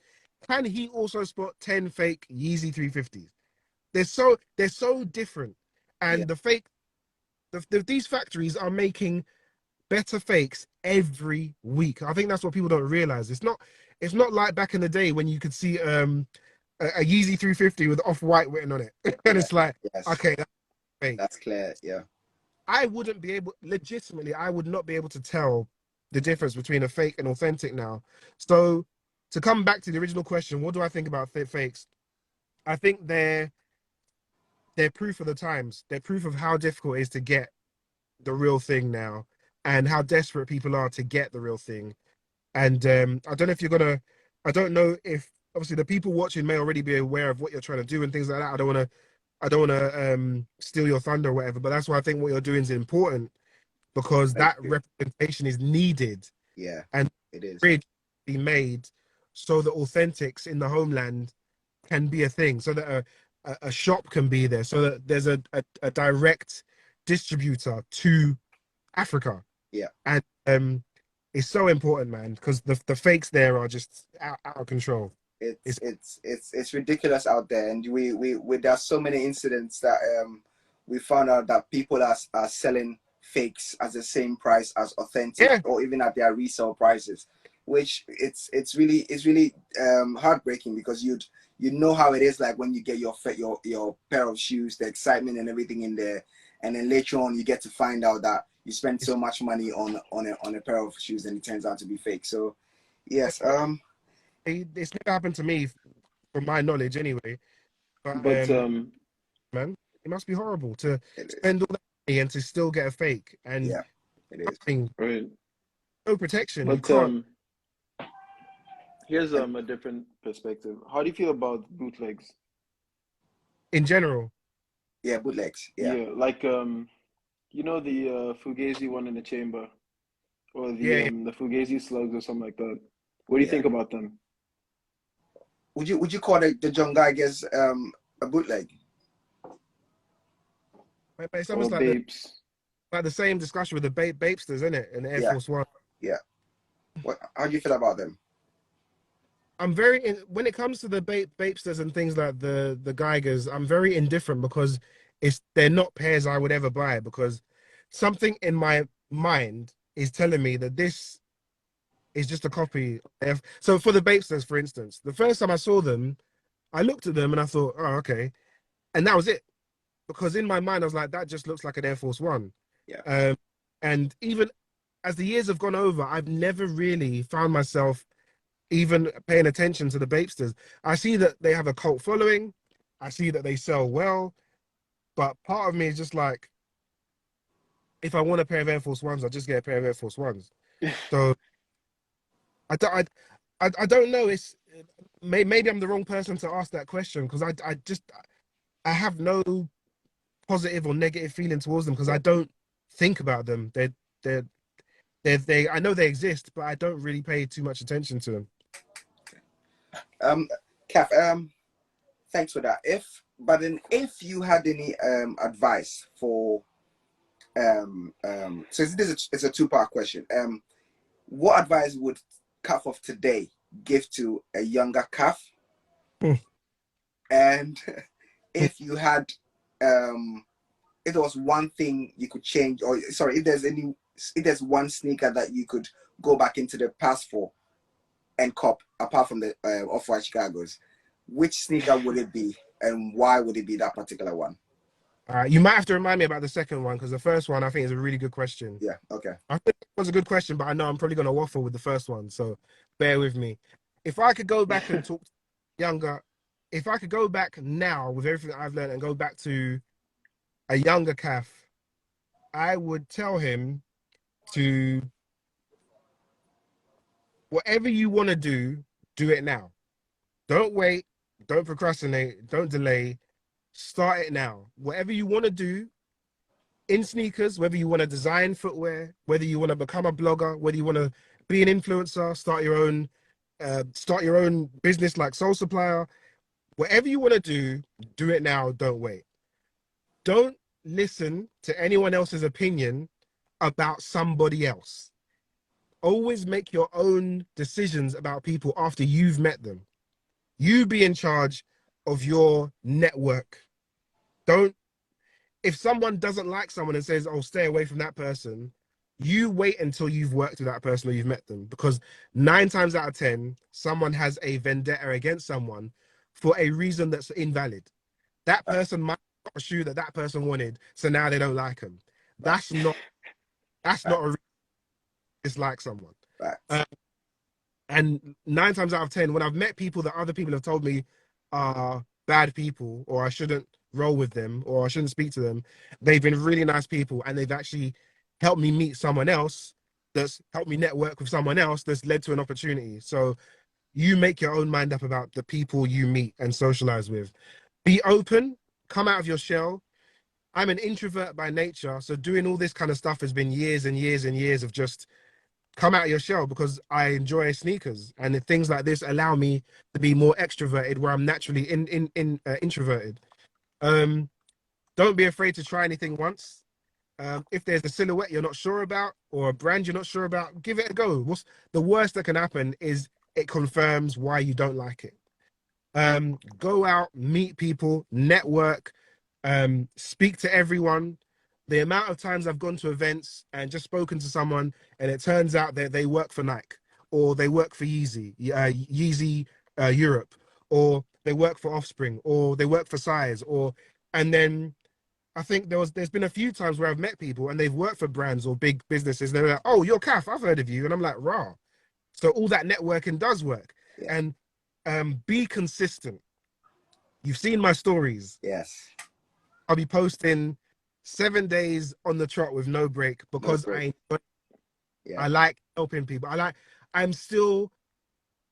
can he also spot 10 fake Yeezy 350s? They're so different, Yeah. and these factories are making better fakes every week. I think that's what people don't realize. It's not like back in the day when you could see a Yeezy 350 with off-white written on it. And Yeah. it's like, Yes. okay, that's fake. That's clear. Yeah. I wouldn't be able, legitimately, I would not be able to tell the difference between a fake and authentic now. So to come back to the original question, what do I think about fakes? I think they're proof of the times. They're proof of how difficult it is to get the real thing now and how desperate people are to get the real thing. And I don't know if you're gonna, I don't know if obviously the people watching may already be aware of what you're trying to do and things like that. I don't want to steal your thunder or whatever, but that's why I think what you're doing is important because Thank that you. representation is needed Yeah. and It is. bridge be made so the authentics in the homeland can be a thing, so that a shop can be there, so that there's a direct distributor to Africa. Yeah. And it's so important, man, because the fakes there are just out of control. It's ridiculous out there, and we there are so many incidents that we found out that people are selling fakes at the same price as authentic, Yeah. or even at their resale prices, which it's really heartbreaking, because you know how it is, like when you get your pair of shoes, the excitement and everything in there, and then later on you get to find out that you spent so much money on a pair of shoes and it turns out to be fake. So yes, It's never happened to me, from my knowledge, anyway. But But man, it must be horrible to it is. spend all that money and to still get a fake, and Yeah, it is. nothing, right. no protection. You But can't. here's a different perspective. How do you feel about bootlegs? In general. Yeah, bootlegs. Yeah, Yeah, like you know the Fugazi one in the chamber, or Yeah, the Fugazi slugs or something like that. What do you yeah. think about them? Would you call the John Geiger's a bootleg? but it's Or almost like Babes? the same discussion with the Bapesters, isn't it? And the Air Yeah, Force One. yeah. How do you feel about them? I'm when it comes to the Bapesters and things like the Geigers, I'm very indifferent, because they're not pairs I would ever buy, because something in my mind is telling me that this is just a copy. So for the Bapesters, for instance, the first time I saw them, I looked at them and I thought, oh, okay. And that was it. Because in my mind, I was like, that just looks like an Air Force One. Yeah. And even as the years have gone over, I've never really found myself even paying attention to the Bapesters. I see that they have a cult following. I see that they sell well. But part of me is just like, if I want a pair of Air Force Ones, I'll just get a pair of Air Force Ones. So I don't know. It's maybe I'm the wrong person to ask that question, because I have no positive or negative feeling towards them, because I don't think about them. They're they I know they exist, but I don't really pay too much attention to them. Kaff, thanks for that. If you had any advice for so it's a two-part question. What advice would Kaff of today give to a younger Kaff? And if you had if there was one thing you could change, or sorry, if there's one sneaker that you could go back into the past for and cop, apart from the Off-White Chicago's, which sneaker would it be, and why would it be that particular one? You might have to remind me about the second one, because the first one I think is a really good question. Yeah, okay. I think it was a good question, but I know I'm probably going to waffle with the first one, so bear with me. If I could go back and talk younger, if I could go back now with everything I've learned and go back to a younger Kaff, I would tell him to, whatever you want to do it now. Don't wait, don't procrastinate, don't delay. Start it now. Whatever you want to do in sneakers, whether you want to design footwear, whether you want to become a blogger, whether you want to be an influencer, start your own business like Soul Supplier, whatever you want to do it now. Don't wait. Don't listen to anyone else's opinion about somebody else. Always make your own decisions about people after you've met them. You be in charge of your network. If someone doesn't like someone and says, oh, stay away from that person, you wait until you've worked with that person or you've met them, because 9 times out of 10, someone has a vendetta against someone for a reason that's invalid. That person might got a shoe that person wanted, so now they don't like him. That's not a reason to dislike someone. And 9 times out of 10, when I've met people that other people have told me are bad people, or I shouldn't roll with them, or I shouldn't speak to them, they've been really nice people, and they've actually helped me meet someone else that's helped me network with someone else that's led to an opportunity. So you make your own mind up about the people you meet and socialize with. Be open, come out of your shell. I'm an introvert by nature, so doing all this kind of stuff has been years and years and years of just come out of your shell, because I enjoy sneakers, and things like this allow me to be more extroverted where I'm naturally introverted. Um, don't be afraid to try anything once. If there's a silhouette you're not sure about or a brand you're not sure about, give it a go. What's the worst that can happen is it confirms why you don't like it. Go out, meet people, network, speak to everyone. The amount of times I've gone to events and just spoken to someone, and it turns out that they work for Nike, or they work for Yeezy Europe, or they work for Offspring, or they work for Size, and then I think there's been a few times where I've met people and they've worked for brands or big businesses. They're like, "Oh, you're Kaff, I've heard of you," and I'm like, "Rah." So all that networking does work, Yeah. and be consistent. You've seen my stories. Yes. I'll be posting 7 days on the trot with no break because No break. I like helping people. I'm still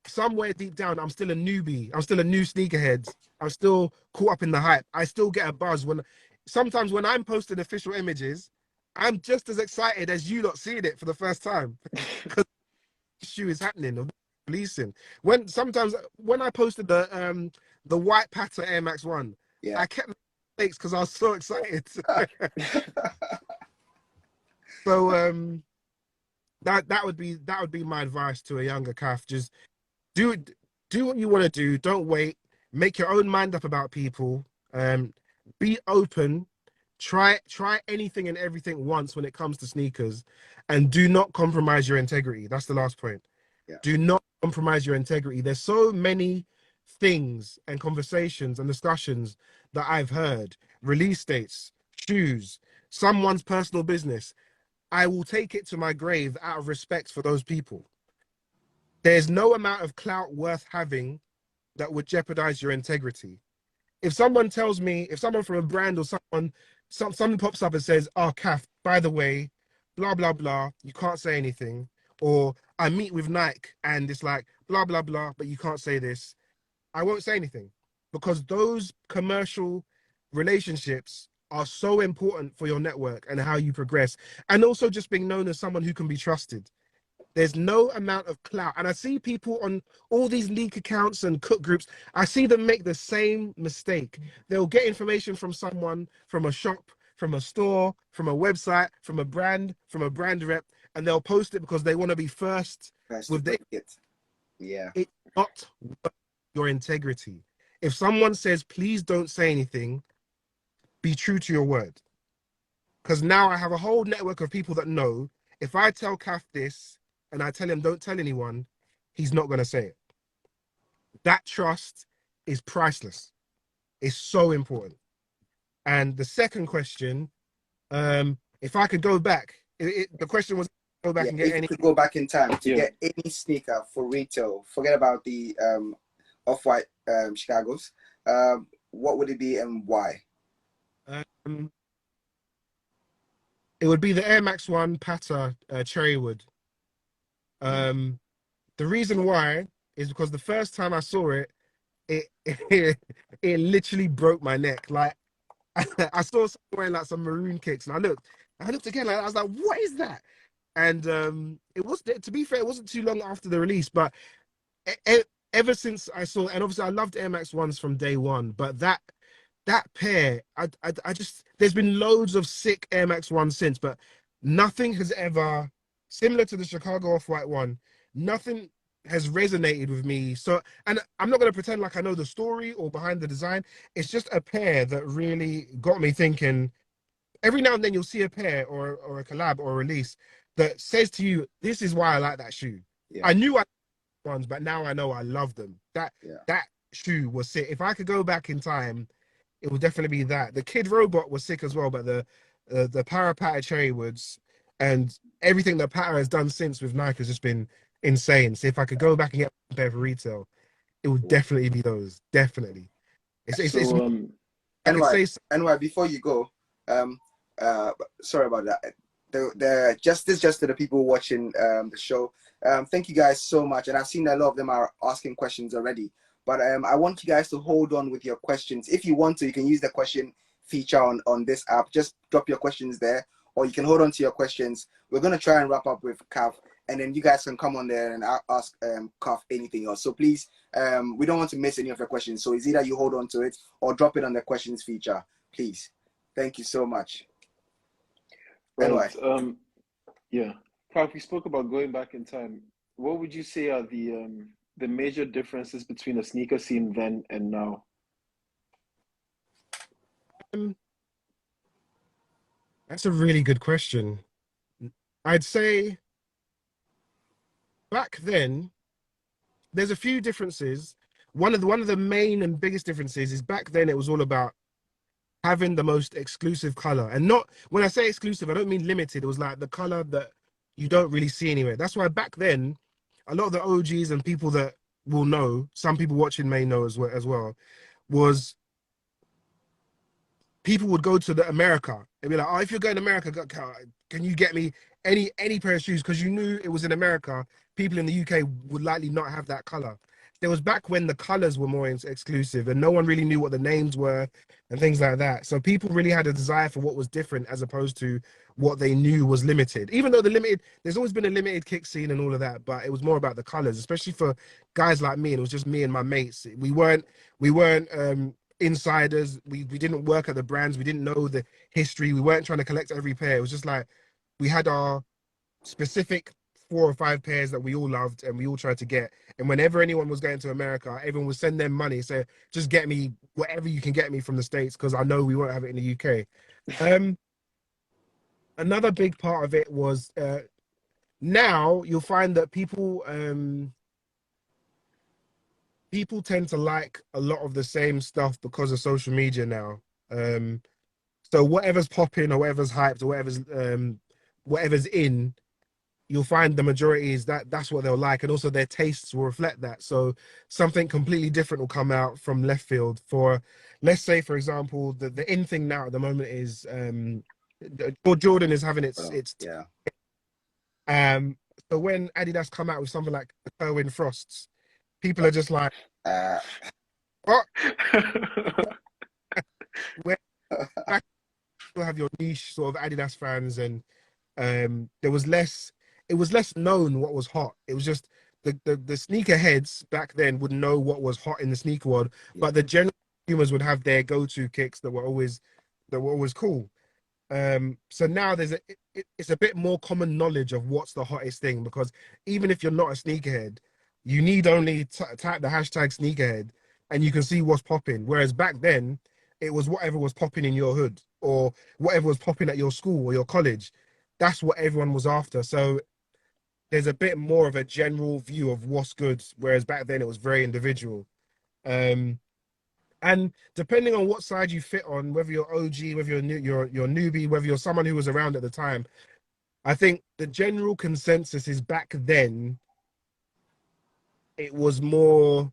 somewhere deep down, I'm still a newbie. I'm still a new sneakerhead. I'm still caught up in the hype. I still get a buzz sometimes when I'm posting official images, I'm just as excited as you not seeing it for the first time because the issue is happening or releasing. Sometimes when I posted the white pattern Air Max 1, Yeah. I kept mistakes because I was so excited. So that would be my advice to a younger Kaff. Just do what you want to do. Don't wait. Make your own mind up about people. Be open. Try anything and everything once when it comes to sneakers, and do not compromise your integrity. That's the last point. Yeah. Do not compromise your integrity. There's so many things and conversations and discussions that I've heard. Release dates, shoes, someone's personal business. I will take it to my grave out of respect for those people. There's no amount of clout worth having that would jeopardize your integrity. If someone from a brand or someone pops up and says, "Oh, Kaff, by the way, blah blah blah," you can't say anything. Or I meet with Nike and it's like blah blah blah, but you can't say this. I won't say anything because those commercial relationships are so important for your network and how you progress, and also just being known as someone who can be trusted. There's no amount of clout. And I see people on all these leak accounts and cook groups, I see them make the same mistake. They'll get information from someone, from a shop, from a store, from a website, from a brand rep, and they'll post it because they want to be first with the it. Yeah. It's not worth your integrity. If someone says, please don't say anything, be true to your word. Because now I have a whole network of people that know if I tell Kaff this, and I tell him don't tell anyone, he's not going to say it. That trust is priceless. It's so important. And the second question, if I could go back, the question was go back and get if any. you could go back in time to get any sneaker for retail, forget about the off-white Chicago's, what would it be and why? It would be the Air Max 1 Pata Cherrywood. The reason why is because the first time I saw it, it literally broke my neck. Like I saw someone wearing like some maroon kicks, and I looked again, like, I was like, "What is that?" And it was, to be fair, it wasn't too long after the release, but ever since I saw, and obviously I loved Air Max 1s from day one, but that pair, I just, there's been loads of sick Air Max 1s since, but nothing has ever, similar to the Chicago Off-White one, nothing has resonated with me. So, and I'm not going to pretend like I know the story or behind the design. It's just a pair that really got me thinking. Every now and then you'll see a pair or a collab or a release that says to you, this is why I like that shoe. Yeah. I knew I ones, but now I know I love them. That shoe was sick. If I could go back in time, it would definitely be that. The Kid Robot was sick as well, but the Para Pata Cherrywoods and everything that Pata has done since with Nike has just been insane. So if I could go back and get a pair for retail, it would definitely be those. Definitely. NY, before you go, sorry about that. The just to the people watching the show. Thank you guys so much, and I've seen a lot of them are asking questions already. But I want you guys to hold on with your questions. If you want to, you can use the question feature on this app. Just drop your questions there, or you can hold on to your questions. We're gonna try and wrap up with Kaff, and then you guys can come on there and ask Kaff anything else. So please, we don't want to miss any of your questions. So it's either you hold on to it or drop it on the questions feature, please. Thank you so much. Right. Anyway. Yeah. Kaff, we spoke about going back in time. What would you say are the major differences between the sneaker scene then and now? That's a really good question. I'd say back then, there's a few differences. One of the main and biggest differences is back then it was all about having the most exclusive color. And not when I say exclusive, I don't mean limited. It was like the color that you don't really see anywhere. That's why back then, a lot of the OGs and people that will know, some people watching may know as well, was people would go to the America and be like, oh, if you're going to America, can you get me any pair of shoes? Because you knew it was in America. People in the UK would likely not have that color. There was back when the colors were more exclusive and no one really knew what the names were and things like that. So people really had a desire for what was different as opposed to what they knew was limited. Even though there's always been a limited kick scene and all of that, but it was more about the colors, especially for guys like me. And it was just me and my mates. We weren't insiders. We didn't work at the brands. We didn't know the history. We weren't trying to collect every pair. It was just like we had our specific 4 or 5 pairs that we all loved and we all tried to get. And whenever anyone was going to America, everyone would send them money, say, just get me whatever you can get me from the States because I know we won't have it in the UK. Another big part of it was now you'll find that people tend to like a lot of the same stuff because of social media now. So whatever's popping or whatever's hyped or whatever's in, you'll find the majority is that's what they'll like, and also their tastes will reflect that. So something completely different will come out from left field. For let's say, for example, the in thing now at the moment is Jordan is having its yeah. So when Adidas come out with something like the Kerwin Frosts, people are just like, what? Where back you have your niche sort of Adidas fans, and it was less known what was hot. It was just the sneaker heads back then would know what was hot in the sneaker world, but the general consumers would have their go-to kicks that were always cool. So now it's a bit more common knowledge of what's the hottest thing, because even if you're not a sneakerhead, you need only type the hashtag sneakerhead and you can see what's popping. Whereas back then, it was whatever was popping in your hood or whatever was popping at your school or your college. That's what everyone was after. So there's a bit more of a general view of what's good, whereas back then it was very individual. And depending on what side you fit on, whether you're OG, whether you're newbie, whether you're someone who was around at the time, I think the general consensus is back then it was more,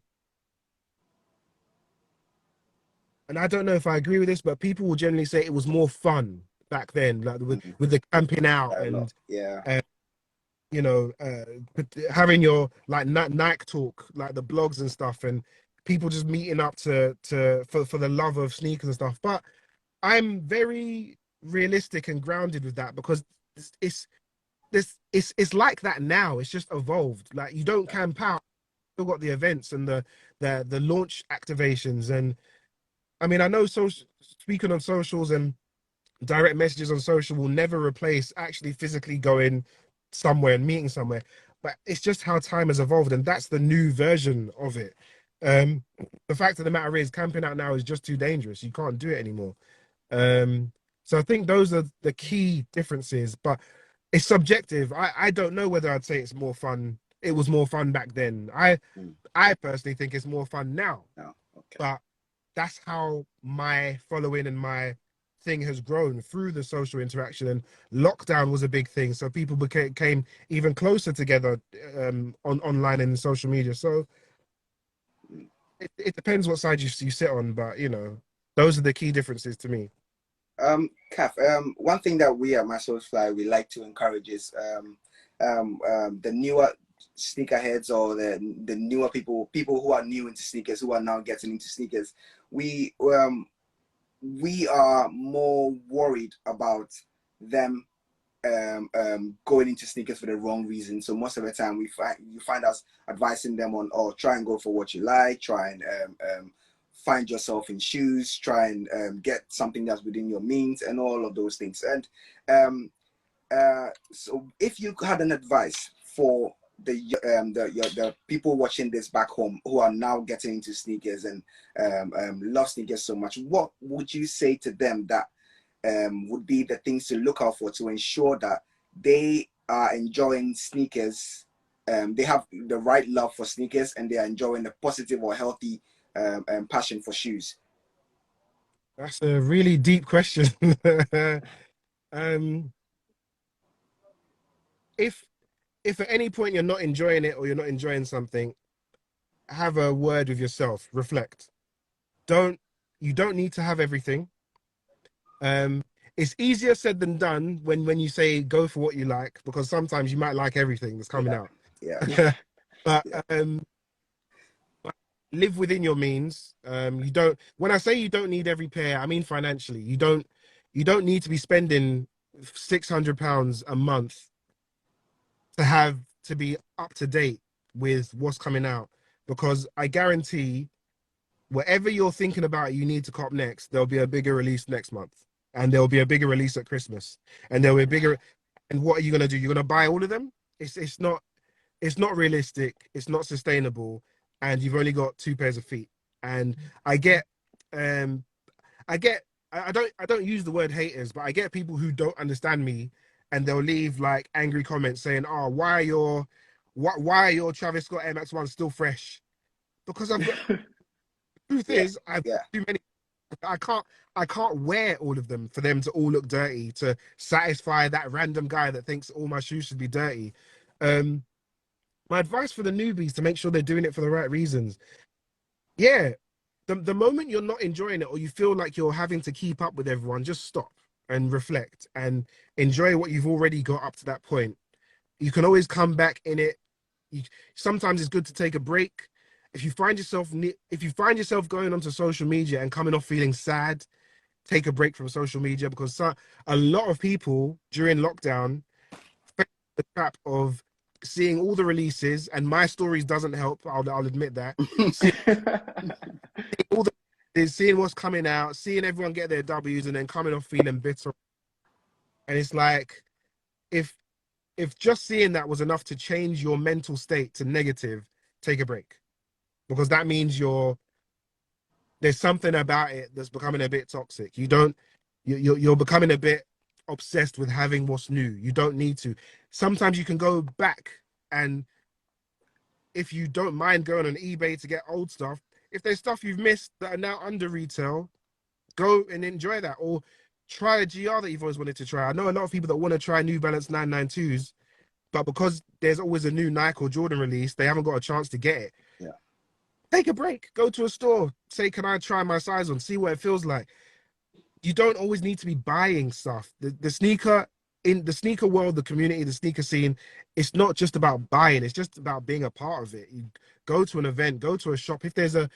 and I don't know if I agree with this, but people will generally say it was more fun back then, like with the camping out and you know, having your like Nike talk, like the blogs and stuff, and people just meeting up for the love of sneakers and stuff. But I'm very realistic and grounded with that because it's like that now. It's just evolved. Like you don't camp out. Still got the events and the launch activations. And I mean, I know speaking on socials and direct messages on social will never replace actually physically going somewhere and meeting somewhere, but it's just how time has evolved, and that's the new version of it. The fact of the matter is camping out now is just too dangerous. You can't do it anymore. So I think those are the key differences, but it's subjective. I don't know whether I'd say it's more fun. It was more fun back then. I personally think it's more fun now. But that's how my following and my thing has grown through the social interaction, and lockdown was a big thing, so people came even closer together online and social media. So it depends what side you sit on, but you know, those are the key differences to me. Kaff, one thing that we at My Soul's Fly we like to encourage is the newer sneakerheads or the newer people who are new into sneakers, who are now getting into sneakers. We are more worried about them going into sneakers for the wrong reason. So most of the time you find us advising them on, or try and go for what you like, try and find yourself in shoes, try and get something that's within your means and all of those things. And so if you had an advice for the people watching this back home who are now getting into sneakers and love sneakers so much, what would you say to them that would be the things to look out for to ensure that they are enjoying sneakers, they have the right love for sneakers, and they are enjoying a positive or healthy passion for shoes? That's a really deep question. um, if if at any point you're not enjoying it or you're not enjoying something, have a word with yourself, reflect. Don't You don't need to have everything. Um, it's easier said than done when you say go for what you like, because sometimes you might like everything that's coming Yeah, out. yeah, But yeah. live within your means. You don't. When I say you don't need every pair, I mean financially. You don't need to be spending £600 a month to have to be up to date with what's coming out, because I guarantee whatever you're thinking about you need to cop next, there'll be a bigger release next month, and there'll be a bigger release at Christmas, and there'll be a bigger. And what are you gonna do? You're gonna buy all of them? It's not realistic. It's not sustainable, and you've only got two pairs of feet. And I get, um, I get, I don't use the word haters, but I get people who don't understand me, and they'll leave like angry comments saying, "Oh, why are your Travis Scott Air Max ones still fresh?" Because I've got. Truth Yeah, is, I've yeah. too many. I can't I can't wear all of them for them to all look dirty to satisfy that random guy that thinks all my shoes should be dirty. Um, my advice for the newbies to make sure they're doing it for the right reasons. Yeah, the moment you're not enjoying it or you feel like you're having to keep up with everyone, just stop and reflect and enjoy what you've already got up to that point. You can always come back in it. You, Sometimes it's good to take a break. If you find yourself going onto social media and coming off feeling sad, take a break from social media, because a lot of people during lockdown fell into the trap of seeing all the releases, and my stories doesn't help. I'll admit that. Seeing all the seeing what's coming out, seeing everyone get their W's, and then coming off feeling bitter. And it's like if just seeing that was enough to change your mental state to negative, take a break, because that means there's something about it that's becoming a bit toxic. You're becoming a bit obsessed with having what's new. You don't need to. Sometimes you can go back, and if you don't mind going on eBay to get old stuff, if there's stuff you've missed that are now under retail, go and enjoy that, or try a GR that you've always wanted to try. I know a lot of people that want to try New Balance 992s, but because there's always a new Nike or Jordan release, they haven't got a chance to get it. Yeah. Take a break, go to a store, say, can I try my size on, see what it feels like. You don't always need to be buying stuff. In the sneaker world, the community, the sneaker scene, it's not just about buying, it's just about being a part of it. You go to an event, go to a shop. If there's a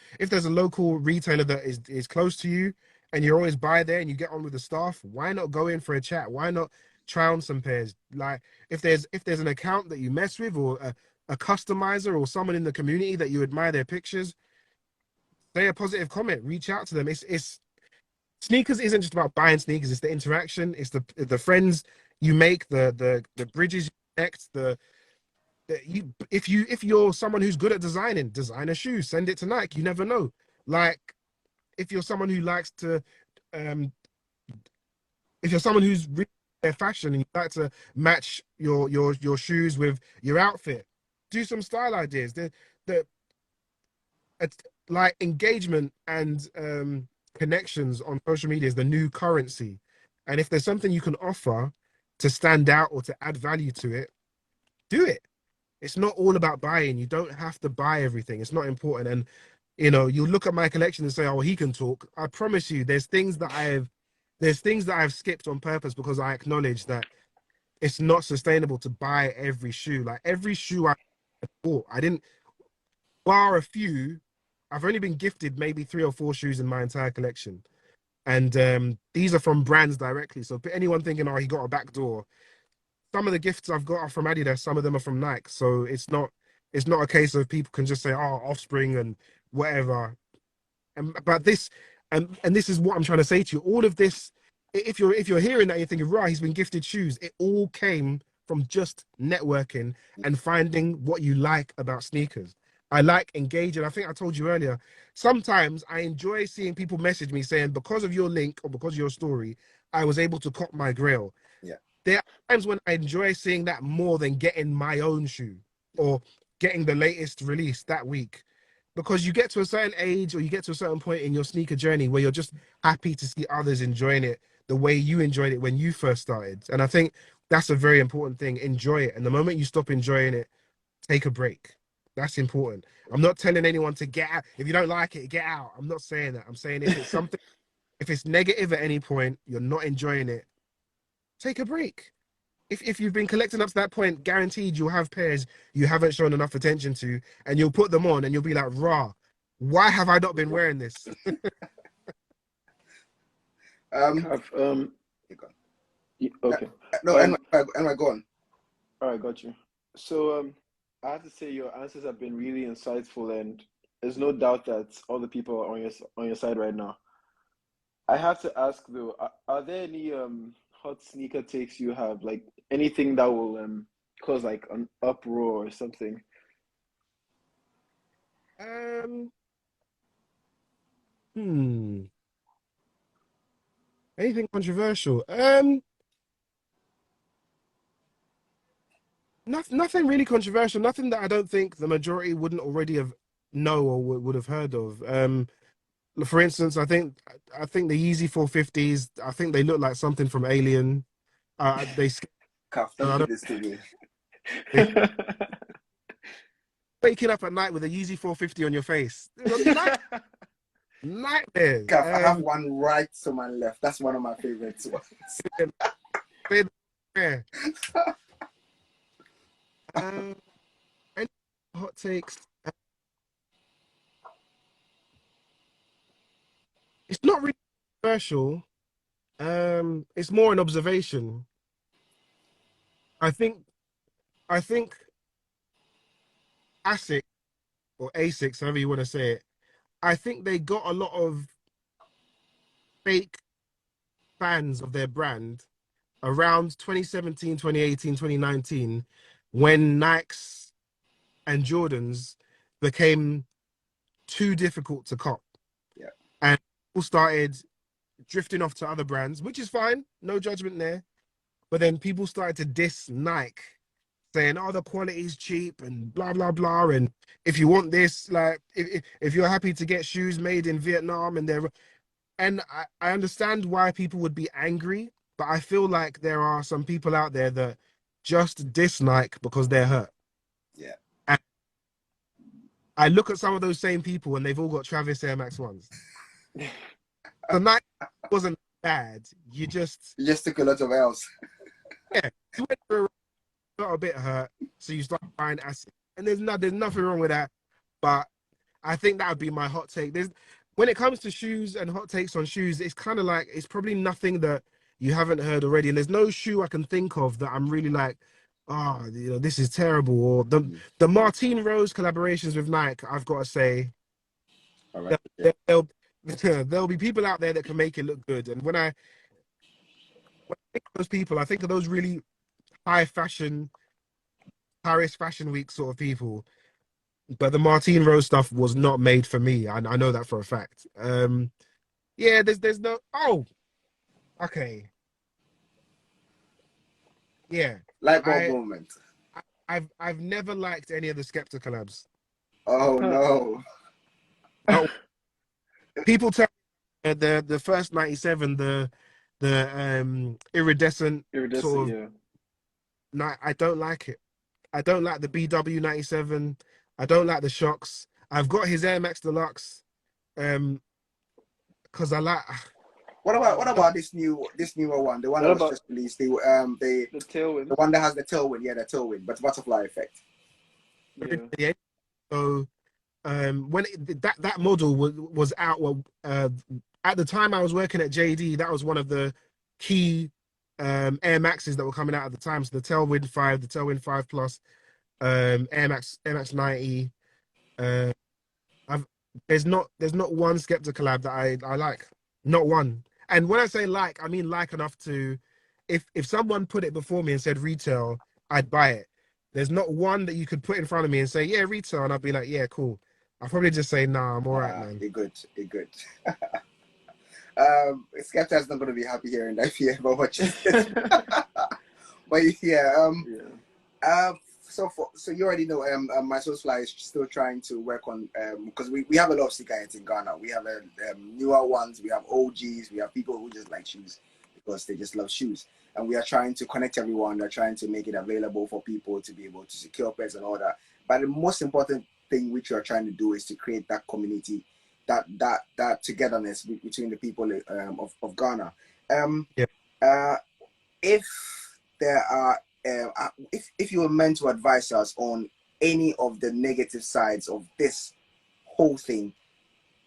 local retailer that is close to you and you're always by there and you get on with the staff, why not go in for a chat? Why not try on some pairs? Like if there's an account that you mess with, or a customizer or someone in the community that you admire their pictures, say a positive comment, reach out to them. It's Sneakers isn't just about buying sneakers, it's the interaction, it's the friends you make, the bridges you connect, if you're someone who's good at design a shoe, send it to Nike. You never know. Like if you're someone who likes to um if you're someone who's really their fashion and you like to match your shoes with your outfit, do some style ideas. The it's like engagement and connections on social media is the new currency. And if there's something you can offer to stand out or to add value to it, do it. It's not all about buying. You don't have to buy everything. It's not important. And you look at my collection and say, "Oh, he can talk." I promise you, there's things that I've skipped on purpose, because I acknowledge that it's not sustainable to buy every shoe. Like every shoe I bought, I didn't bar a few. I've only been gifted maybe 3 or 4 shoes in my entire collection, and these are from brands directly. So, anyone thinking, "Oh, he got a back door," some of the gifts I've got are from Adidas, some of them are from Nike. So it's not a case of people can just say, oh, Offspring and whatever. But this, and this is what I'm trying to say to you. All of this, if you're hearing that, you're thinking, right, he's been gifted shoes. It all came from just networking and finding what you like about sneakers. I like engaging. I think I told you earlier. Sometimes I enjoy seeing people message me saying, because of your link or because of your story, I was able to cop my grail. Yeah. There are times when I enjoy seeing that more than getting my own shoe or getting the latest release that week. Because you get to a certain age or you get to a certain point in your sneaker journey where you're just happy to see others enjoying it the way you enjoyed it when you first started. And I think that's a very important thing. Enjoy it. And the moment you stop enjoying it, take a break. That's important. I'm not telling anyone to get out. If you don't like it, get out. I'm not saying that. I'm saying if it's something, if it's negative at any point, you're not enjoying it, take a break. If you've been collecting up to that point, guaranteed you'll have pairs you haven't shown enough attention to, and you'll put them on and you'll be like, rah, why have I not been wearing this? Kaff, okay. No, anyway, go on. All right, got you. So I have to say your answers have been really insightful, and there's no doubt that all the people are on your side right now. I have to ask though, are there any hot sneaker takes you have, like anything that will cause like an uproar or something? Um, hmm, anything controversial? Nothing really controversial. Nothing that I don't think the majority wouldn't already have know or would have heard of. For instance, I think the Yeezy 450s. I think they look like something from Alien. They Kaff, I don't do don't this to me. they, waking up at night with a Yeezy 450 on your face. Nightmares. Kaff, I have one right to my left. That's one of my favorites. Yeah. Any hot takes? It's not really controversial. It's more an observation. I think I think ASIC or ASICs, however you want to say it, I think they got a lot of fake fans of their brand around 2017, 2018, 2019, when Nikes and Jordans became too difficult to cop. Yeah. And people started drifting off to other brands, which is fine, no judgment there. But then people started to diss Nike, saying, "Oh, the quality's cheap and blah blah blah." And if you want this, like, if you're happy to get shoes made in Vietnam, and I understand why people would be angry, but I feel like there are some people out there that just diss Nike because they're hurt. Yeah. And I look at some of those same people, and they've all got Travis Air Max ones. The Nike wasn't bad. You just took a lot of L's. yeah, you went through got a bit hurt, so you start buying acid. And there's nothing wrong with that. But I think that would be my hot take. When it comes to shoes and hot takes on shoes, it's kind of like it's probably nothing that you haven't heard already. And there's no shoe I can think of that I'm really like, oh, this is terrible. Or the Martine Rose collaborations with Nike, I've got to say, All right. there'll be people out there that can make it look good. And when I think of those people, I think of those really high fashion, Paris Fashion Week sort of people. But the Martine Rose stuff was not made for me. I know that for a fact. Yeah, there's no. Oh, okay. Yeah, Light bulb moment. I've never liked any of the Skepta collabs. Oh no. Oh, people tell me the first 97, the iridescent sort of. yeah. No, I don't like it. I don't like the BW 97. I don't like the shocks. I've got his Air Max Deluxe, because I like. What about this newer one? The one What that was about just released. the The tailwind? one that has the tailwind. Yeah, the tailwind, but butterfly effect. Yeah. Yeah. So when that model was out, well, at the time I was working at JD, that was one of the key Air Maxes that were coming out at the time. So the Tailwind 5, the Tailwind 5 Plus, Air Max 90. Uh, I've there's not one Skepta collab that I like. Not one. And when I say like, I mean like enough to, if someone put it before me and said retail, I'd buy it. There's not one that you could put in front of me and say, yeah, retail, and I'd be like, yeah, cool. I'll probably just say, nah, I'm all right, Nah, man. you're good. You're good. Skepta's not going to be happy hearing that fear about what you said. But yeah, Yeah. so you already know my source fly is still trying to work on because we have a lot of sneakerheads in Ghana. We have newer ones, we have OGs, we have people who just like shoes because they just love shoes, and we are trying to connect everyone. We're trying to make it available for people to be able to secure pairs and all that. But the most important thing which we are trying to do is to create that community, that togetherness between the people of Ghana. Yeah. Uh, if there are if you were meant to advise us on any of the negative sides of this whole thing,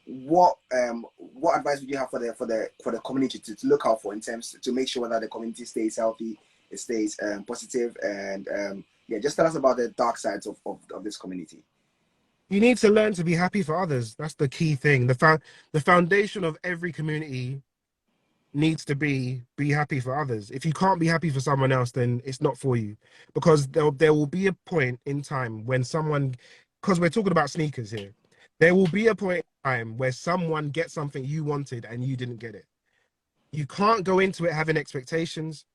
what advice would you have for the community to look out for in terms to make sure that the community stays healthy, it stays positive, and yeah, just tell us about the dark sides of this community. You need to learn to be happy for others. That's the key thing. The foundation of every community needs to be happy for others. If you can't be happy for someone else, then it's not for you. Because there will be a point in time when someone, because we're talking about sneakers here, there will be a point in time where someone gets something you wanted and you didn't get it. You can't go into it having expectations.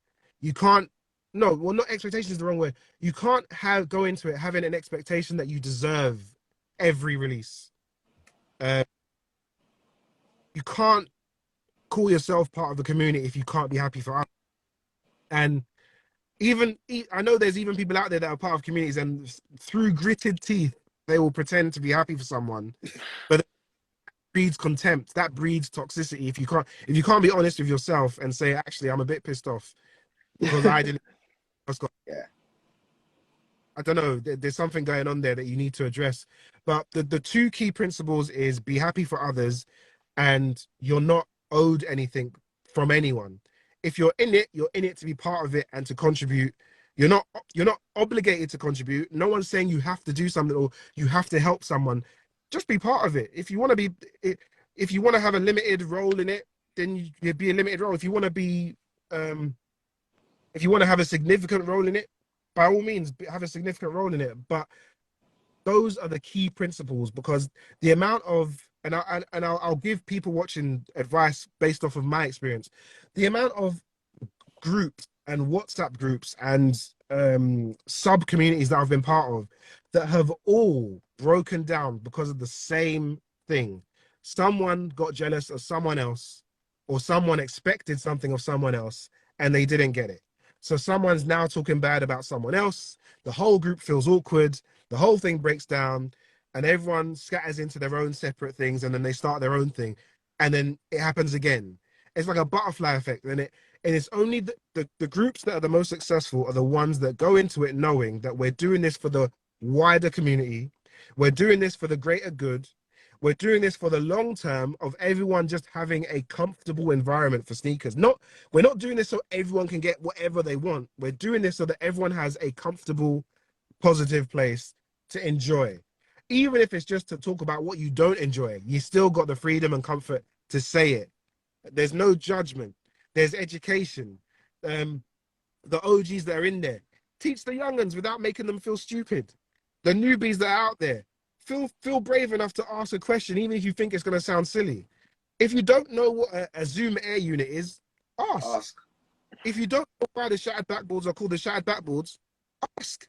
You can't, no, well, not expectations is the wrong word. You can't go into it having an expectation that you deserve every release. Uh, you can't call yourself part of the community if you can't be happy for others. And I know there's even people out there that are part of communities, and through gritted teeth, they will pretend to be happy for someone, but that breeds contempt. That breeds toxicity. If you can't be honest with yourself and say, actually, I'm a bit pissed off because I didn't. Yeah. I don't know. There's something going on there that you need to address. But the two key principles is be happy for others, and you're not owed anything from anyone. If you're in it to be part of it and to contribute. You're not obligated to contribute. No one's saying you have to do something or you have to help someone. Just be part of it. If you want to have a limited role in it, then you be a limited role. Um, if you want to have a significant role in it, by all means, have a significant role in it. But those are the key principles because the amount of I'll give people watching advice based off of my experience. The amount of groups and WhatsApp groups and sub communities that I've been part of that have all broken down because of the same thing. Someone got jealous of someone else, or someone expected something of someone else and they didn't get it. So someone's now talking bad about someone else. The whole group feels awkward. The whole thing breaks down and everyone scatters into their own separate things and then they start their own thing. And then it happens again. It's like a butterfly effect. And it's only the groups that are the most successful are the ones that go into it knowing that we're doing this for the wider community. We're doing this for the greater good. We're doing this for the long term of everyone just having a comfortable environment for sneakers. We're not doing this so everyone can get whatever they want. We're doing this so that everyone has a comfortable, positive place to enjoy. Even if it's just to talk about what you don't enjoy, you still got the freedom and comfort to say it. There's no judgment. There's education. The OGs that are in there, teach the young ones without making them feel stupid. The newbies that are out there, feel brave enough to ask a question, even if you think it's going to sound silly. If you don't know what a Zoom Air unit is, ask. If you don't know why the shattered backboards are called the shattered backboards, ask.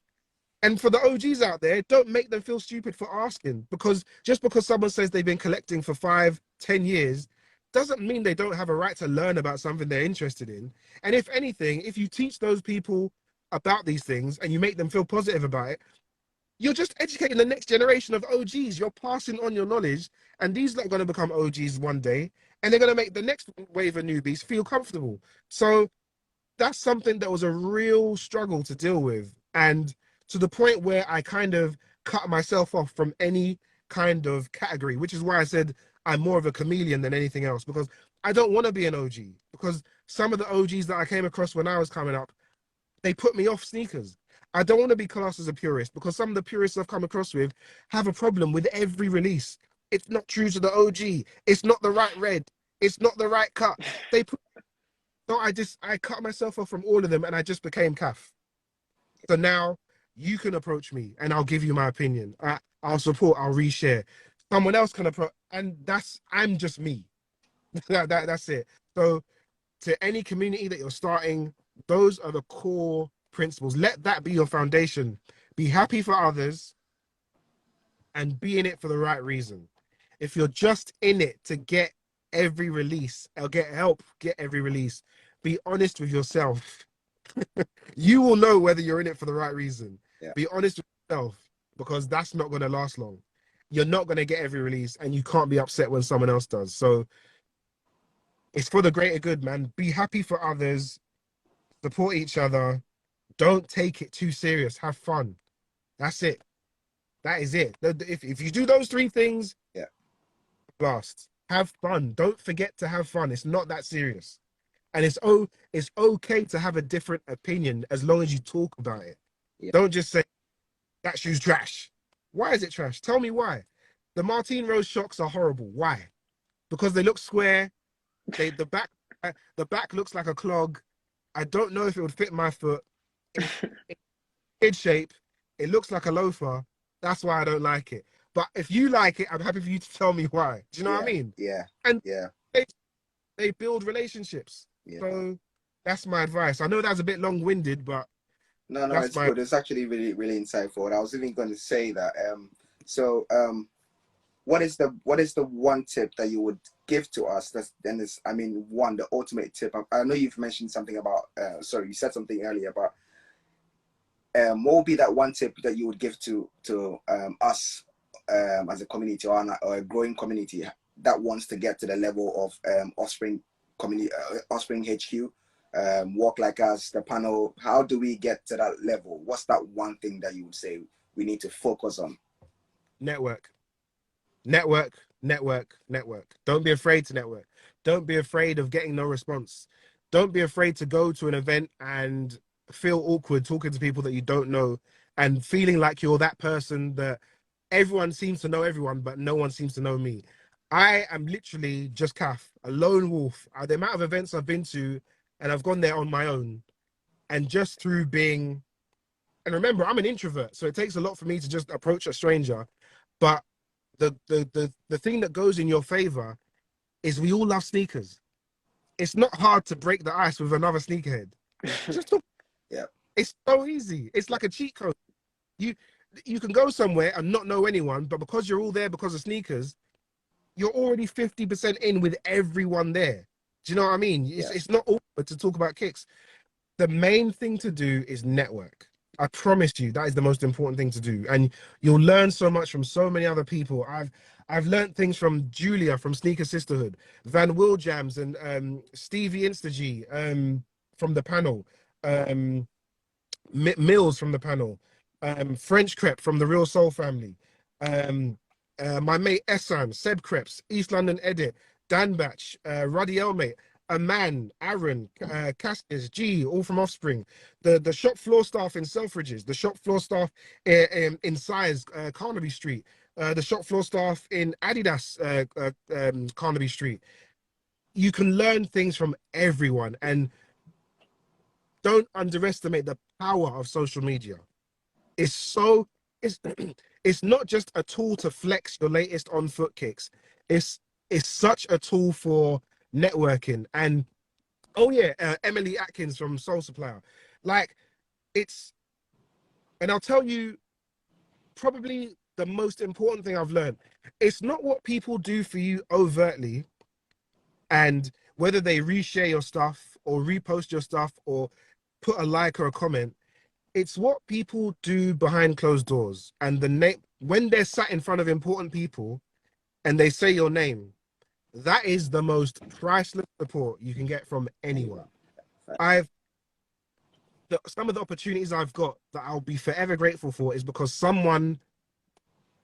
And for the OGs out there, don't make them feel stupid for asking, because just because someone says they've been collecting for 5-10 years doesn't mean they don't have a right to learn about something they're interested in. And if anything, if you teach those people about these things and you make them feel positive about it, you're just educating the next generation of OGs. You're passing on your knowledge, and these are going to become OGs one day, and they're going to make the next wave of newbies feel comfortable. So that's something that was a real struggle to deal with, and to the point where I kind of cut myself off from any kind of category, which is why I said I'm more of a chameleon than anything else, because I don't want to be an OG, because some of the OGs that I came across when I was coming up, they put me off sneakers. I don't want to be classed as a purist because some of the purists I've come across with have a problem with every release. It's not true to the OG. It's not the right red. It's not the right cut. They put, so I cut myself off from all of them and I just became Kaff. So now you can approach me and I'll give you my opinion. I'll support, I'll reshare. Someone else can approach, and I'm just me. That's it. So to any community that you're starting, those are the core principles. Let that be your foundation. Be happy for others and be in it for the right reason. If you're just in it to get every release or get help, get every release, be honest with yourself. You will know whether you're in it for the right reason. Yeah. Be honest with yourself because that's not going to last long. You're not going to get every release and you can't be upset when someone else does. So it's for the greater good, man. Be happy for others, support each other. Don't take it too serious. Have fun. That's it. That is it. If you do those three things, yeah, blast. Have fun. Don't forget to have fun. It's not that serious. And it's okay to have a different opinion as long as you talk about it. Yeah. Don't just say that shoe's trash. Why is it trash? Tell me why. The Martine Rose shocks are horrible. Why? Because they look square. The back looks like a clog. I don't know if it would fit my foot. It's kid shape. It looks like a loafer. That's why I don't like it. But if you like it, I'm happy for you to tell me why. Do you know what I mean? Yeah. And yeah. They build relationships. Yeah. So that's my advice. I know that's a bit long-winded, but no, it's good. It's actually really, really insightful. And I was even going to say that. What is the one tip that you would give to us? The ultimate tip. I know you've mentioned something about. You said something earlier about. What would be that one tip that you would give to us as a community or a growing community that wants to get to the level of Offspring community, Offspring HQ, Walk Like Us, the panel? How do we get to that level? What's that one thing that you would say we need to focus on? Network. Don't be afraid to network. Don't be afraid of getting no response. Don't be afraid to go to an event and feel awkward talking to people that you don't know and feeling like you're that person that everyone seems to know everyone, but no one seems to know me. I am literally just Kaff, a lone wolf. The amount of events I've been to, and I've gone there on my own, and just through being, and remember, I'm an introvert, so it takes a lot for me to just approach a stranger. But the thing that goes in your favor is we all love sneakers. It's not hard to break the ice with another sneakerhead. Just talk. Yeah. It's so easy. It's like a cheat code. You can go somewhere and not know anyone, but because you're all there because of sneakers, you're already 50% in with everyone there. Do you know what I mean? It's not awkward to talk about kicks. The main thing to do is network. I promise you, that is the most important thing to do. And you'll learn so much from so many other people. I've learned things from Julia from Sneaker Sisterhood, Van Willjams and Stevie Instag from the panel, Mills from the panel, French Crepe from the Real Soul family, my mate Essan, Seb Creps, East London Edit, Dan Batch, Ruddy Elmate, Aman, Aaron, Cassius, G, all from Offspring, the shop floor staff in Selfridges, the shop floor staff in Size, Carnaby Street, the shop floor staff in Adidas, Carnaby Street. You can learn things from everyone, and don't underestimate the power of social media. It's it's not just a tool to flex your latest on foot kicks. It's such a tool for networking. And Emily Atkins from Soul Supplier, like and I'll tell you probably the most important thing I've learned. It's not what people do for you overtly and whether they reshare your stuff or repost your stuff or put a like or a comment. It's what people do behind closed doors, and the name when they're sat in front of important people and they say your name. That is the most priceless support you can get from anyone. Some of the opportunities I've got that I'll be forever grateful for is because someone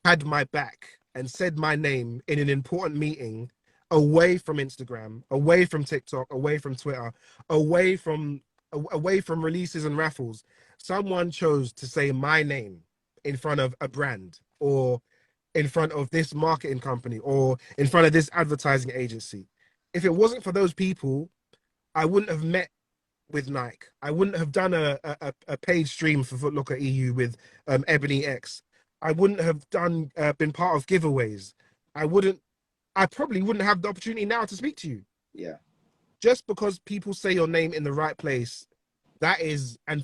had my back and said my name in an important meeting. away from Instagram, away from TikTok, away from Twitter, away from releases and raffles. Someone chose to say my name in front of a brand, or in front of this marketing company, or in front of this advertising agency. If it wasn't for those people, I wouldn't have met with Nike. I wouldn't have done a paid stream for Footlocker EU with Ebony X. I wouldn't have done been part of giveaways. I wouldn't. I probably wouldn't have the opportunity now to speak to you. Yeah. Just because people say your name in the right place, that is, and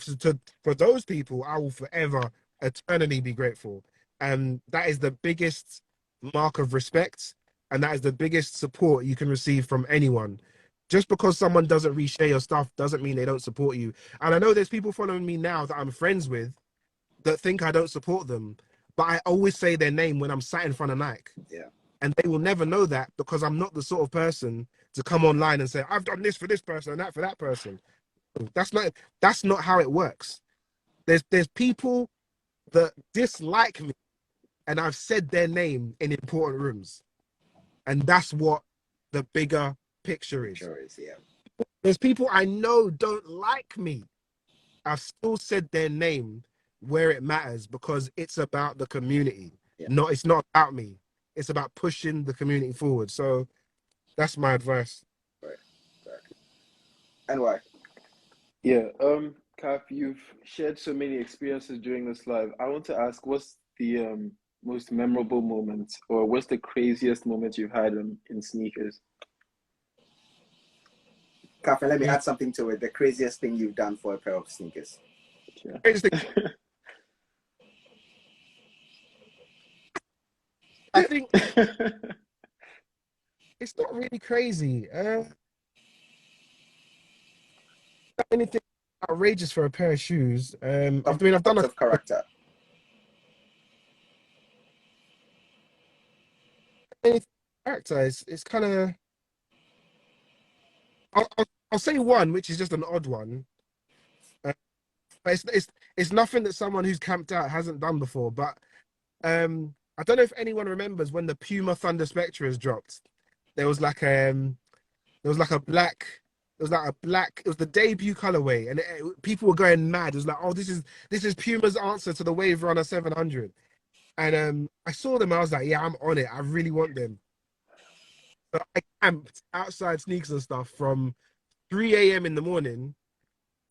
for those people, I will forever, eternally be grateful. And that is the biggest mark of respect, and that is the biggest support you can receive from anyone. Just because someone doesn't reshare your stuff doesn't mean they don't support you. And I know there's people following me now that I'm friends with that think I don't support them, but I always say their name when I'm sat in front of Nike. Yeah. And they will never know that, because I'm not the sort of person to come online and say, I've done this for this person and that for that person. That's not how it works. There's people that dislike me, and I've said their name in important rooms. And that's what the bigger picture is. Sure is, yeah. There's people I know don't like me. I've still said their name where it matters, because it's about the community. Yeah. It's not about me. It's about pushing the community forward. So that's my advice. Right. And why? Yeah, Kaff, you've shared so many experiences during this live. I want to ask, what's the most memorable moment, or what's the craziest moment you've had in sneakers? Kaff, let me add something to it. The craziest thing you've done for a pair of sneakers. Yeah. I think it's not really crazy. Anything outrageous for a pair of shoes. I've done of character. anything character. It's kind of. I'll say one, which is just an odd one. But it's nothing that someone who's camped out hasn't done before. But I don't know if anyone remembers when the Puma Thunder Spectras dropped. There was like a black. It was like a black. It was the debut colorway, and people were going mad. It was like, oh, this is Puma's answer to the Wave Runner 700. And I saw them. I was like, yeah, I'm on it. I really want them. So I camped outside Sneakers and stuff from 3 a.m. in the morning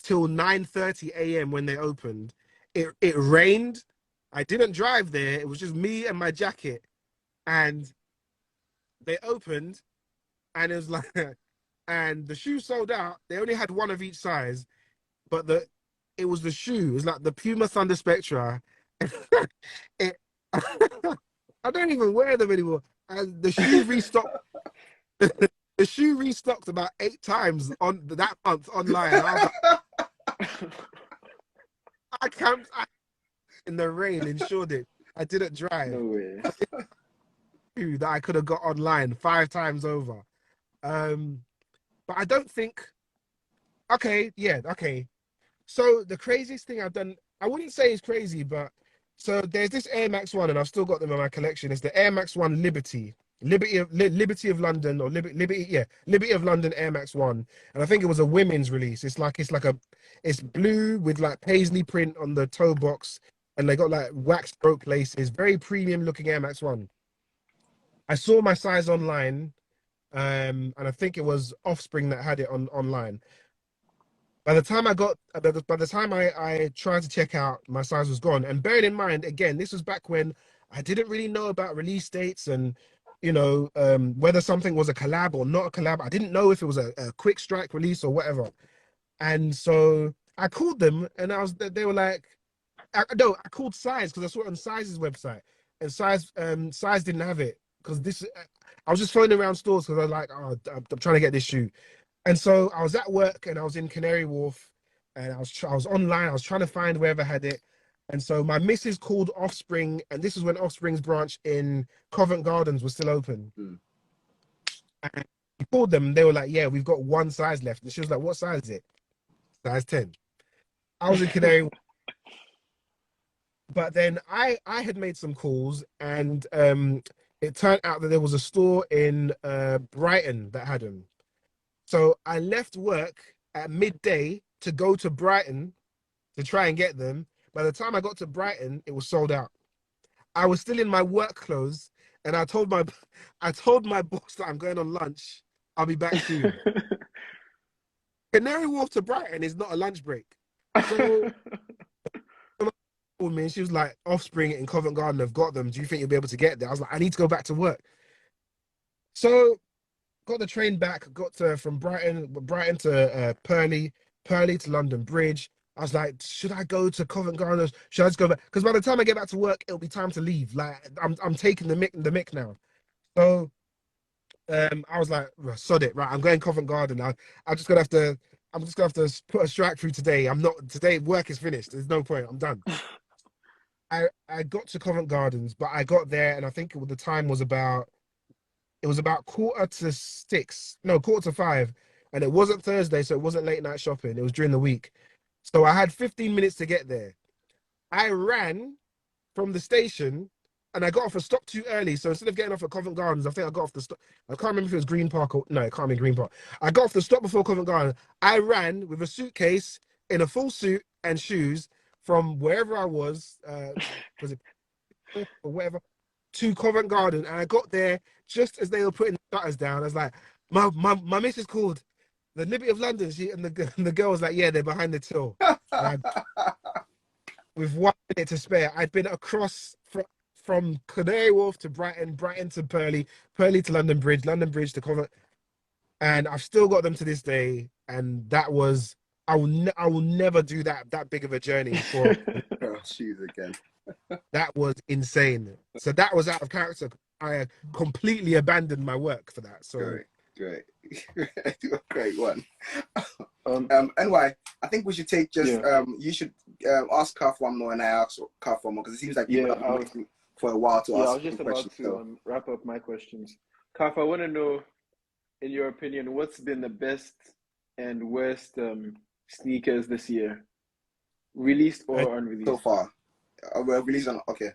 till 9:30 a.m. when they opened. It rained. I didn't drive there. It was just me and my jacket. And they opened, and it was like, and the shoe sold out. They only had one of each size, but it was the shoe. It was like the Puma Thunder Spectra. it, I don't even wear them anymore. And the shoe restocked. The shoe restocked about 8 times on that month online. I camped in the rain in Shoreditch. I didn't drive. No way. That I could have got online 5 times over. But I don't think. Okay. So the craziest thing I've done, I wouldn't say it's crazy, but so there's this Air Max 1, and I've still got them in my collection. It's the Air Max 1 Liberty of London, or Liberty of London Air Max 1. And I think it was a women's release. It's blue with like paisley print on the toe box, and they got like wax broke laces. Very premium looking Air Max 1. I saw my size online, and I think it was Offspring that had it online. By the time I tried to check out, my size was gone. And bearing in mind, again, this was back when I didn't really know about release dates and, whether something was a collab or not a collab. I didn't know if it was a quick strike release or whatever. And so I called them, and they were like, I called Size because I saw it on Size's website, and Size didn't have it because I was just phoning around stores because I was like, oh, I'm trying to get this shoe. And so I was at work, and I was in Canary Wharf, and I was online. I was trying to find wherever had it. And so my missus called Offspring, and this was when Offspring's branch in Covent Gardens was still open. Mm. And we called them, and they were like, yeah, we've got one size left. And she was like, what size is it? Size 10. I was in Canary Wharf. But then I had made some calls, and it turned out that there was a store in Brighton that had them. So I left work at midday to go to Brighton to try and get them. By the time I got to Brighton, it was sold out. I was still in my work clothes, and I told my boss that I'm going on lunch. I'll be back soon. Canary Wharf to Brighton is not a lunch break. So me and she was like, Offspring in Covent Garden have got them. Do you think you'll be able to get there? I was like, I need to go back to work. So got the train back, got to from Brighton to Purley, Purley to London Bridge. I was like, should I go to Covent Garden? Should I just go back? Because by the time I get back to work, it'll be time to leave. Like I'm taking the mic now. So I was like, "Well, sod it, right? I'm going Covent Garden. I'm just gonna have to put a strike through today. I'm not today, work is finished. There's no point, I'm done. I got to Covent Gardens, but I got there and I think the time was about it was about 4:45, no, 4:45, and it wasn't Thursday, so it wasn't late night shopping. It was during the week, so I had 15 minutes to get there. I ran from the station, and I got off a stop too early. So instead of getting off at Covent Gardens, I think I got off the stop. I can't remember if it was Green Park or no, it can't be Green Park. I got off the stop before Covent Garden. I ran with a suitcase in a full suit and shoes from wherever I was it or whatever, to Covent Garden, and I got there just as they were putting the shutters down. I was like, my missus called the Liberty of London. And the girl was like, yeah, they're behind the till. And with 1 minute to spare, I'd been across from Canary Wharf to Brighton, Brighton to Purley, Purley to London Bridge, London Bridge to Covent, and I've still got them to this day. And that was I will never do that big of a journey for. Oh, shoes again. That was insane. So that was out of character. I completely abandoned my work for that. So Great. Great one. Um, Anyway, I think we should take just yeah, you should ask Kaff one more and I ask Kaff one more because it seems like people yeah. have been waiting for a while to Yeah, I ask was some just about questions. to So wrap up my questions. Kaff, I want to know, in your opinion, what's been the best and worst sneakers this year, released uh, or so unreleased? far, we're releasing. Okay.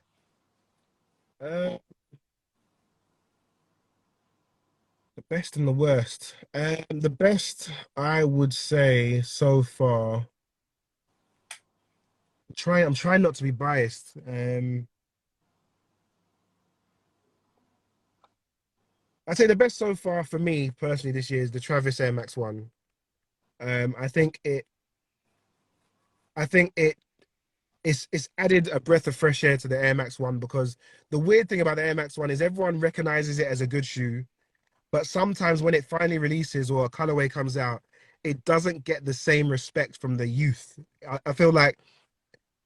uh, the best and the worst. The best I would say so far. I'm trying not to be biased. I'd say the best so far for me personally this year is the Travis Air Max One. Um, I think it. I think it's added a breath of fresh air to the Air Max One because the weird thing about the Air Max One is everyone recognizes it as a good shoe, but sometimes when it finally releases or a colorway comes out, it doesn't get the same respect from the youth. I feel like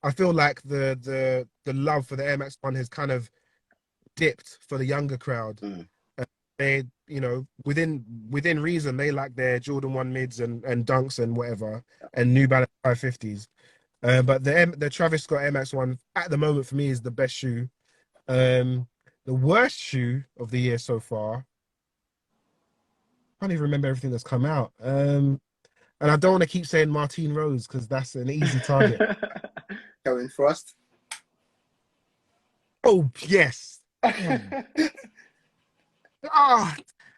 the love for the Air Max One has kind of dipped for the younger crowd. Mm. They, within reason, they like their Jordan 1 mids and dunks and whatever, and New Balance 550s. But the Travis Scott Air Max One at the moment for me is the best shoe. The worst shoe of the year so far. I can't even remember everything that's come out. And I don't want to keep saying Martine Rose because that's an easy target. Kevin Frost. Oh yes. Oh. Ah,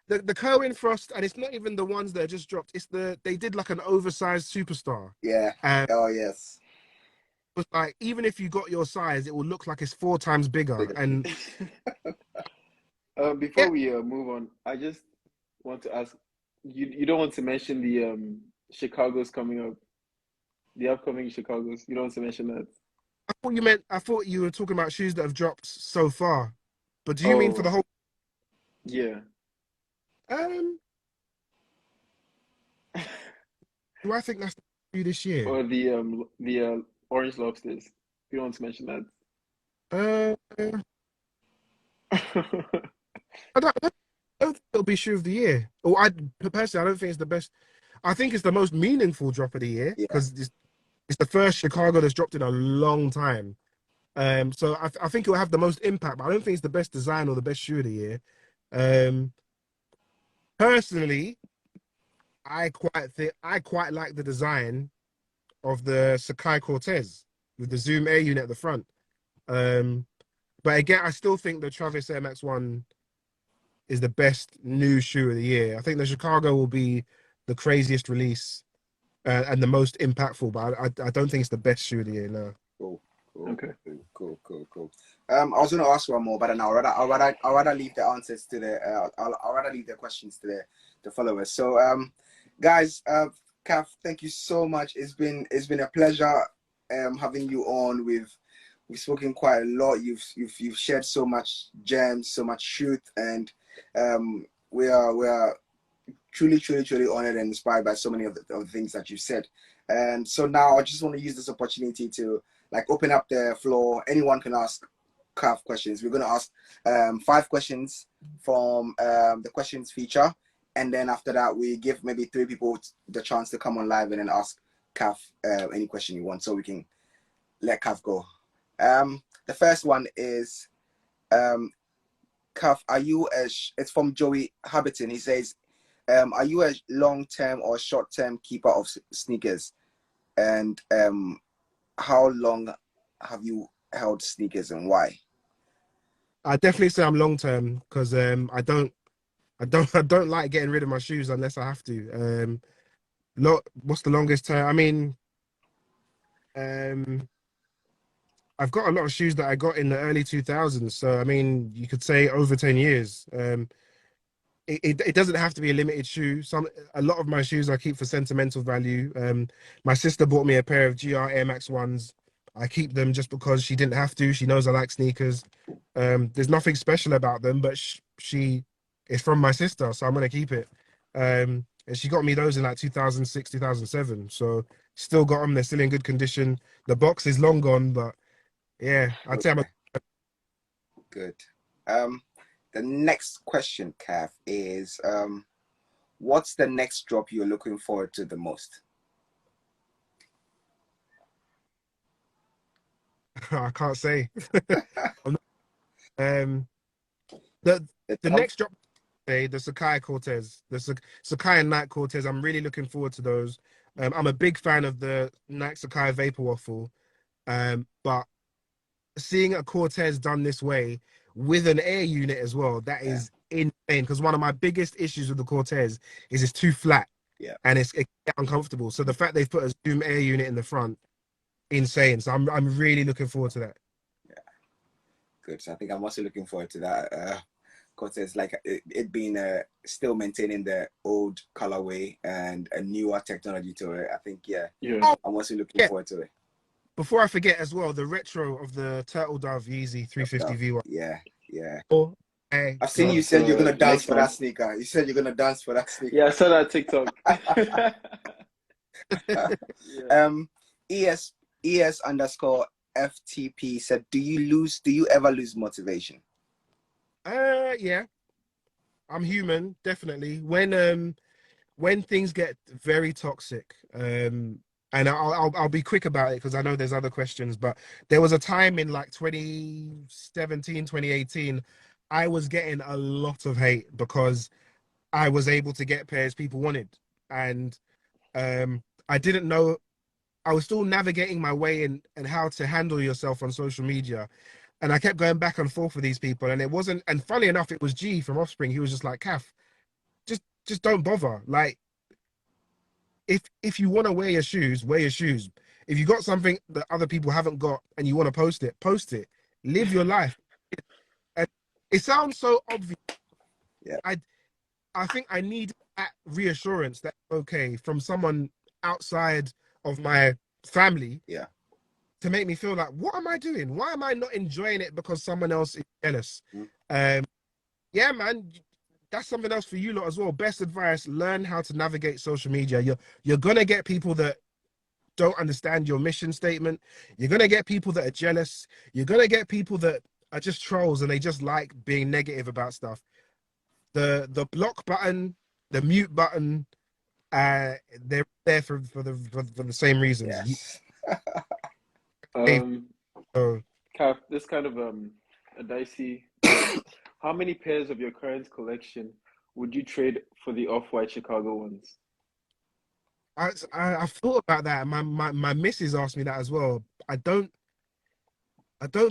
the Kerwin Frost, and it's not even the ones that are just dropped. They did like an oversized superstar. Yeah. And Oh yes. it was like even if you got your size, it will look like it's 4 times bigger. Bigger. And Before yeah, we move on, I just want to ask you. You don't want to mention the Chicago's coming up, the upcoming Chicago's. You don't want to mention that. I thought you were talking about shoes that have dropped so far. But do you mean for the Oh, whole yeah. um do I think that's the shoe this year? Or the orange lobsters. You don't want to mention Uh that. I don't think it'll be shoe of the year. Or I personally I don't think it's the best. I think it's the most meaningful drop of the year Yeah. because it's the first Chicago that's dropped in a long time. So I think it'll have the most impact, but I don't think it's the best design or the best shoe of the year. Um, Personally, I quite like the design of the Sakai Cortez with the Zoom Air unit at the front. Um, But again, I still think the Travis Air Max 1 is the best new shoe of the year. I think the Chicago will be the craziest release and the most impactful, but I don't think it's the best shoe of the year now. Cool. Okay. Cool. I was going to ask one more, but then I'll rather leave the answers to the I'll rather leave the questions to the followers. So guys, Kaff, thank you so much. It's been a pleasure having you on. We've spoken quite a lot. You've shared so much gems, so much truth, and we are truly honored and inspired by so many of the things that you said. And so now I just want to use this opportunity to like open up the floor. Anyone can ask Kaff questions. We're going to ask 5 questions from the questions feature, and then after that we give maybe 3 people the chance to come on live and then ask Kaff any question you want, so we can let Kaff go. The first one is Kaff, are you it's from Joey Habiton. He says, are you a long-term or short-term keeper of sneakers? And how long have you held sneakers and why? I definitely say I'm long-term because I don't like getting rid of my shoes unless I have to. What's the longest term? I mean, I've got a lot of shoes that I got in the early 2000s. So, I mean, you could say over 10 years. It doesn't have to be a limited shoe. A lot of my shoes I keep for sentimental value. My sister bought me a pair of GR Air Max 1s. I keep them just because she didn't have to. She knows I like sneakers. There's nothing special about them, but she it's from my sister, so I'm gonna keep it. And she got me those in like 2006, 2007. So still got them. They're still in good condition. The box is long gone, but yeah, I'd say I'm a good. The next question, Kaff, is what's the next drop you're looking forward to the most? I can't say. The next drop, the Sakai Cortez, the Sakai and Nike Cortez. I'm really looking forward to those. I'm a big fan of the Nike Sakai Vapor Waffle, but seeing a Cortez done this way with an air unit as well, that is insane. Because one of my biggest issues with the Cortez is it's too flat, and it's uncomfortable. So the fact they've put a Zoom air unit in the front, insane. So I'm really looking forward to that. Yeah, good. So I think I'm also looking forward to that. Cortez, like it being still maintaining the old colorway and a newer technology to it. I think I'm also looking forward to it. Before I forget as well, the retro of the Turtle Dove Yeezy 350 V1. Yeah. Oh, I've seen you said you're gonna dance for that sneaker. You said you're gonna dance for that sneaker. Yeah, I saw that TikTok. ES underscore FTP said, do you ever lose motivation? Yeah. I'm human, definitely. When things get very toxic, and I'll be quick about it because I know there's other questions, but there was a time in like 2017, 2018, I was getting a lot of hate because I was able to get pairs people wanted. And I didn't know, I was still navigating my way in and how to handle yourself on social media. And I kept going back and forth with these people. And it wasn't, and funny enough, it was G from Offspring. He was just like, Kaff, just don't bother. Like, if you want to wear your shoes, wear your shoes. If you got something that other people haven't got and you want to post it, post it. Live your life. It sounds so obvious. Yeah. I think I need that reassurance that okay from someone outside of my family. Yeah. To make me feel like, what am I doing? Why am I not enjoying it because someone else is jealous? Yeah, man. That's something else for you lot as well. Best advice: learn how to navigate social media. You're gonna get people that don't understand your mission statement. You're gonna get people that are jealous. You're gonna get people that are just trolls and they just like being negative about stuff. The block button, the mute button, they're there for the same reasons. Yes. Kaff, this kind of a dicey. How many pairs of your current collection would you trade for the Off-White Chicago ones? I thought about that. My missus asked me that as well. I don't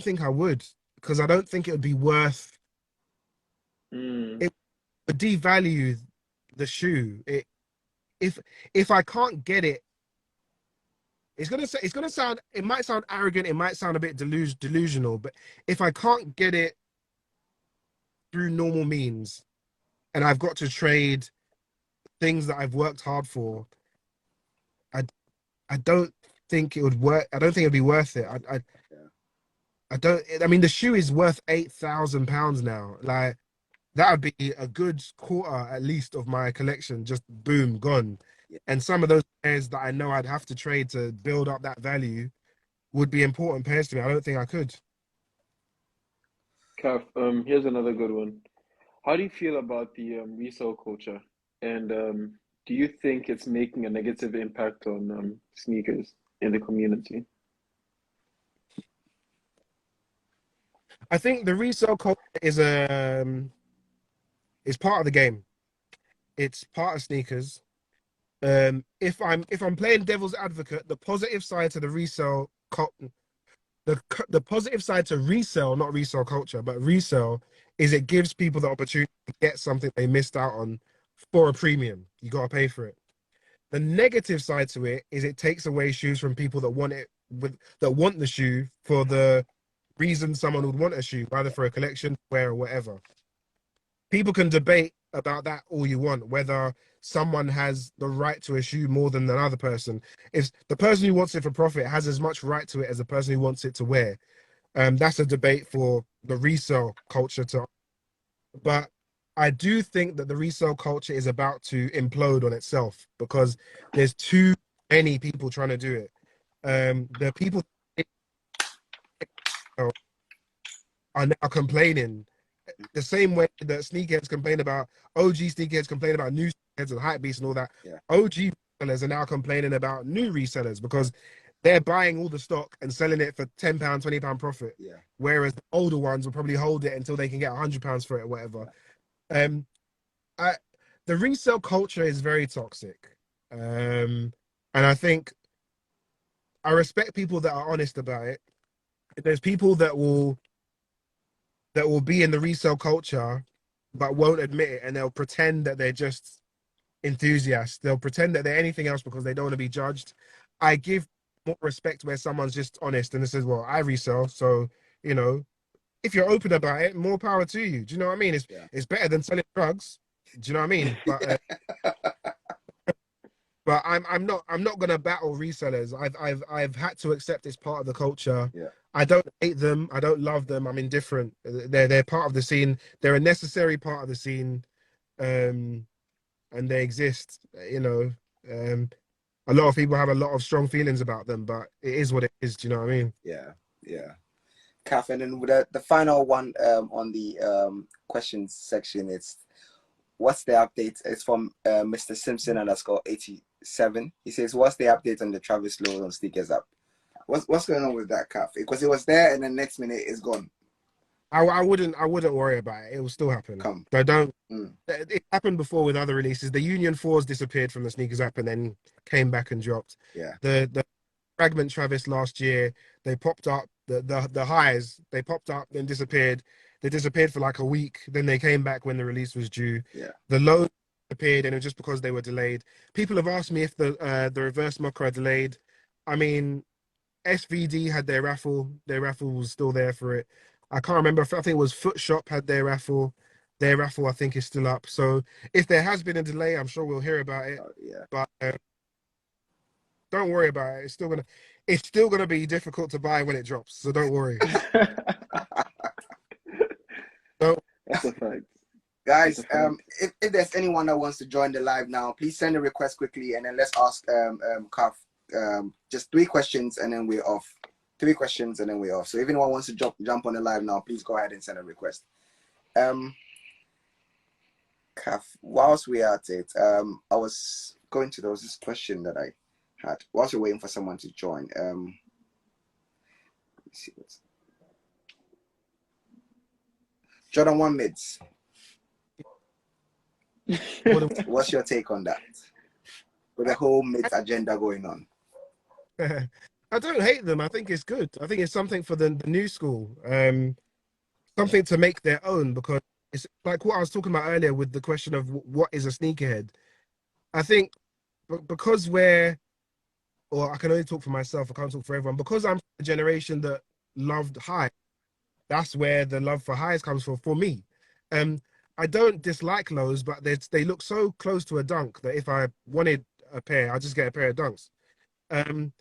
think I would, because I don't think it would be worth Mm. it. Would devalue the shoe. If if I can't get it, it's gonna sound. It might sound arrogant. It might sound a bit delusional. But if I can't get it through normal means, and I've got to trade things that I've worked hard for, I I don't think it would work. I don't think it'd be worth it. I don't. I mean, the shoe is worth £8,000 now. Like that would be a good quarter at least of my collection. Just boom, gone. Yeah. And some of those pairs that I know I'd have to trade to build up that value would be important pairs to me. I don't think I could. Kaff, here's another good one. How do you feel about the resale culture? And do you think it's making a negative impact on sneakers in the community? I think the resale culture is part of the game. It's part of sneakers. If I'm playing devil's advocate, the positive side to the the positive side to resale, not resale culture, but resale, is it gives people the opportunity to get something they missed out on for a premium. You got to pay for it. The negative side to it is it takes away shoes from people that want it that want the shoe for the reason someone would want a shoe, either for a collection, wear, or whatever. People can debate about that all you want, whether someone has the right to a shoe more than another person. If the person who wants it for profit has as much right to it as the person who wants it to wear, that's a debate for the resale culture to. But I do think that the resale culture is about to implode on itself because there's too many people trying to do it. The people are now complaining the same way that sneakerheads complain about OG sneakerheads complain about new sneakerheads and hype beasts and all that. Yeah. OG resellers are now complaining about new resellers because they're buying all the stock and selling it for £10, £20 profit. Yeah. Whereas the older ones will probably hold it until they can get £100 for it or whatever. I the resale culture is very toxic. And I think I respect people that are honest about it. There's people that will be in the resale culture but won't admit it, and they'll pretend that they're just enthusiasts. They'll pretend that they're anything else because they don't want to be judged. I give more respect where someone's just honest and says, well, I resell, so you know, if you're open about it, more power to you. Do you know what I mean? It's better than selling drugs. Do you know what I mean? But I'm not gonna battle resellers. I've had to accept it's part of the culture. Yeah. I don't hate them. I don't love them. I'm indifferent. They're part of the scene. They're a necessary part of the scene, and they exist. You know, a lot of people have a lot of strong feelings about them, but it is what it is. Do you know what I mean? Yeah. Yeah. Kaff, and then with the final one on the questions section, it's what's the update? It's from Mr. Simpson _87. He says, what's the update on the Travis Lowe on Sneakers app? What's going on with that, Kaff? Because it was there and the next minute it's gone. I wouldn't worry about it. It will still happen. Don't. It happened before with other releases. The Union 4s disappeared from the Sneakers app and then came back and dropped. Yeah. The Fragment Travis last year, they popped up. The highs, they popped up then disappeared. They disappeared for like a week. Then they came back when the release was due. Yeah. The lows appeared, and it was just because they were delayed. People have asked me if the reverse mocha are delayed. I mean, SVD had their raffle. Their raffle was still there for it. I can't remember. I think it was Foot Shop had their raffle. Their raffle, I think, is still up. So if there has been a delay, I'm sure we'll hear about it. Yeah. But don't worry about it. It's still gonna be difficult to buy when it drops. So don't worry. That's a fact. Guys, if there's anyone that wants to join the live now, please send a request quickly, and then let's ask Kaff just 3 questions, and then we're off. 3 questions, and then we're off. So if anyone wants to jump on the live now, please go ahead and send a request. Kaff, whilst we are at it, I was going to, there was this question that I had whilst we're waiting for someone to join. Let me see what's Jordan 1 mids. What's your take on that? With the whole mids agenda going on. I don't hate them. I think it's good. I think it's something for the new school. something to make their own, because it's like what I was talking about earlier with the question of what is a sneakerhead. I think because or I can only talk for myself, I can't talk for everyone, because I'm a generation that loved high. That's where the love for highs comes from for me. Um, I don't dislike lows, but they look so close to a dunk that if I wanted a pair, I'll just get a pair of dunks. Um,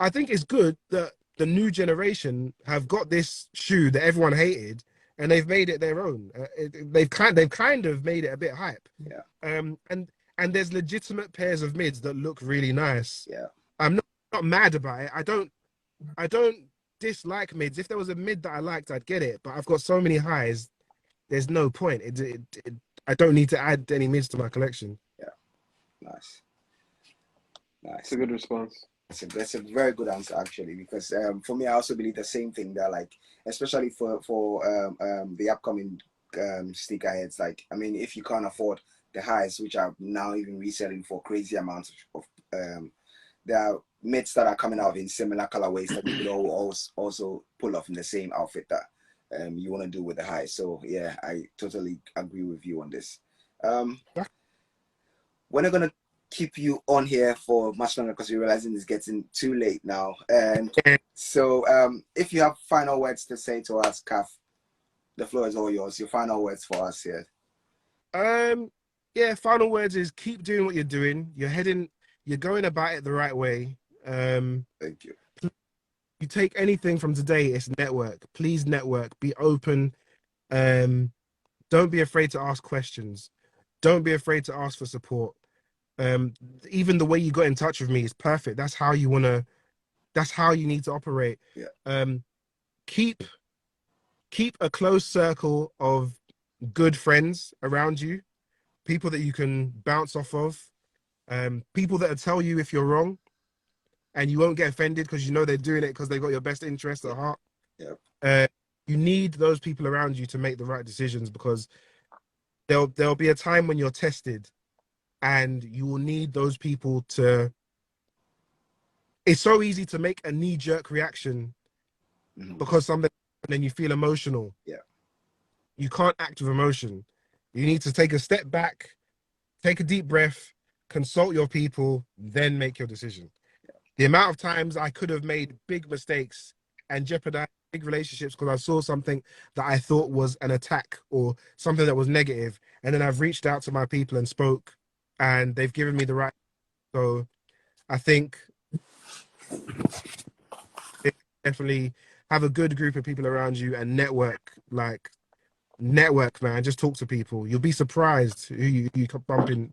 I think it's good that the new generation have got this shoe that everyone hated, and they've made it their own. They've kind of made it a bit hype. Yeah. And there's legitimate pairs of mids that look really nice. Yeah. I'm not mad about it. I don't dislike mids. If there was a mid that I liked, I'd get it. But I've got so many highs. There's no point. I don't need to add any mids to my collection. Yeah. Nice. It's a good response. That's a very good answer, actually, because for me, I also believe the same thing, that like, especially for the upcoming sneakerheads, like, I mean, if you can't afford the highs, which are now even reselling for crazy amounts of there are mids that are coming out in similar colorways that you could also pull off in the same outfit that you want to do with the highs. So yeah, I totally agree with you on this. We're not gonna keep you on here for much longer because we're realizing it's getting too late now. And so if you have final words to say to us, Kaff, the floor is all yours. Your final words for us here. Yeah, final words is keep doing what you're doing. You're going about it the right way. Thank you. You take anything from today, it's network. Please network, be open. Don't be afraid to ask questions. Don't be afraid to ask for support. Even the way you got in touch with me is perfect. That's how you need to operate. Yeah. Keep a close circle of good friends around you, people that you can bounce off of, people that will tell you if you're wrong, and you won't get offended because you know they're doing it because they got your best interest at heart. Yeah. You need those people around you to make the right decisions, because there'll be a time when you're tested, and you will need those people to. It's so easy to make a knee-jerk reaction because something, and then you feel emotional. Yeah. You can't act with emotion. You need to take a step back, take a deep breath, consult your people, then make your decision. Yeah. The amount of times I could have made big mistakes and jeopardized big relationships because I saw something that I thought was an attack or something that was negative, and then I've reached out to my people and spoke, and they've given me the right. So I think definitely have a good group of people around you and network, man. Just talk to people. You'll be surprised who you bump in.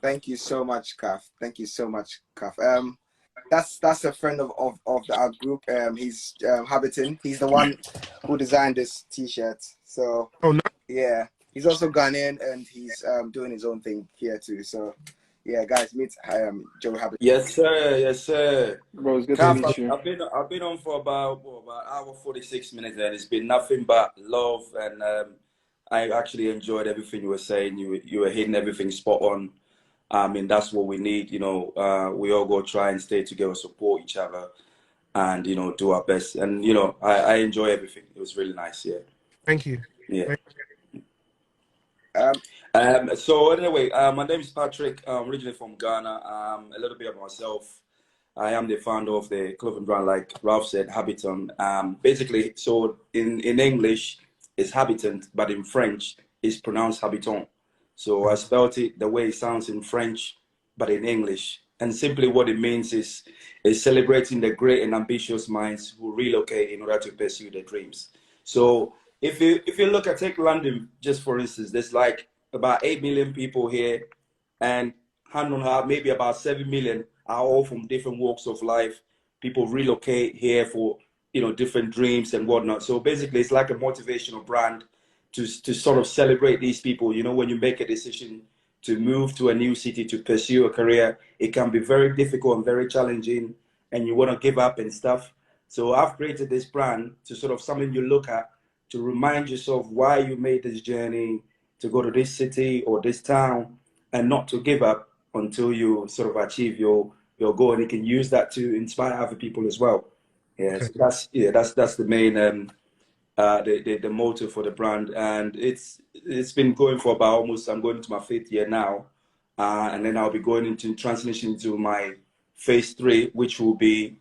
Thank you so much, Kaff. Thank you so much, Kaff. That's a friend of our group. He's Habitin. He's the one who designed this T-shirt. So yeah, he's also Ghanaian and he's doing his own thing here too. So yeah, guys, meet Joe Habitin. Yes, sir. Yes, sir. Bro, it's good to Kaff, meet you. I've been on for about hour 46 minutes, and it's been nothing but love. And I actually enjoyed everything you were saying. You were hitting everything spot on. I mean, that's what we need. You know, we all go try and stay together, support each other, and do our best. And I enjoy everything. It was really nice. Yeah. Thank you. Yeah. So anyway, my name is Patrick. I'm originally from Ghana. A little bit about myself. I am the founder of the clothing brand, like Ralph said, Habitant. Basically, so in English, it's Habitant, but in French, it's pronounced Habitant. So I spelled it the way it sounds in French, but in English. And simply what it means is celebrating the great and ambitious minds who relocate in order to pursue their dreams. So if you look at, take London, just for instance, there's like about 8 million people here, and hand on heart, maybe about 7 million are all from different walks of life. People relocate here for different dreams and whatnot. So basically, it's like a motivational brand to sort of celebrate these people. When you make a decision to move to a new city to pursue a career, it can be very difficult and very challenging, and you want to give up and stuff. So I've created this brand to sort of something you look at to remind yourself why you made this journey to go to this city or this town, and not to give up until you sort of achieve your goal. And you can use that to inspire other people as well. Yeah, so that's the main the motto for the brand, and it's been going for about almost, I'm going into my 5th year now, and then I'll be going into transition to my phase 3, which will be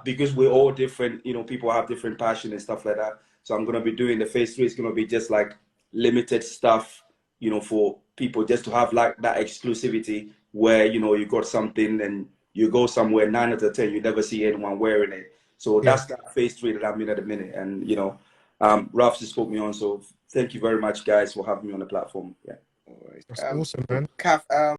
because we're all different, you know, people have different passion and stuff like that. So I'm gonna be doing the phase 3. It's gonna be just like limited stuff, you know, for people just to have like that exclusivity where, you know, you got something and you go somewhere 9 out of 10, you never see anyone wearing it. So Yeah. that's that phase 3 that I'm in at the minute, and you know. Ralph just put me on, so thank you very much, guys, for having me on the platform. Yeah. All right. That's awesome, man. Kaff,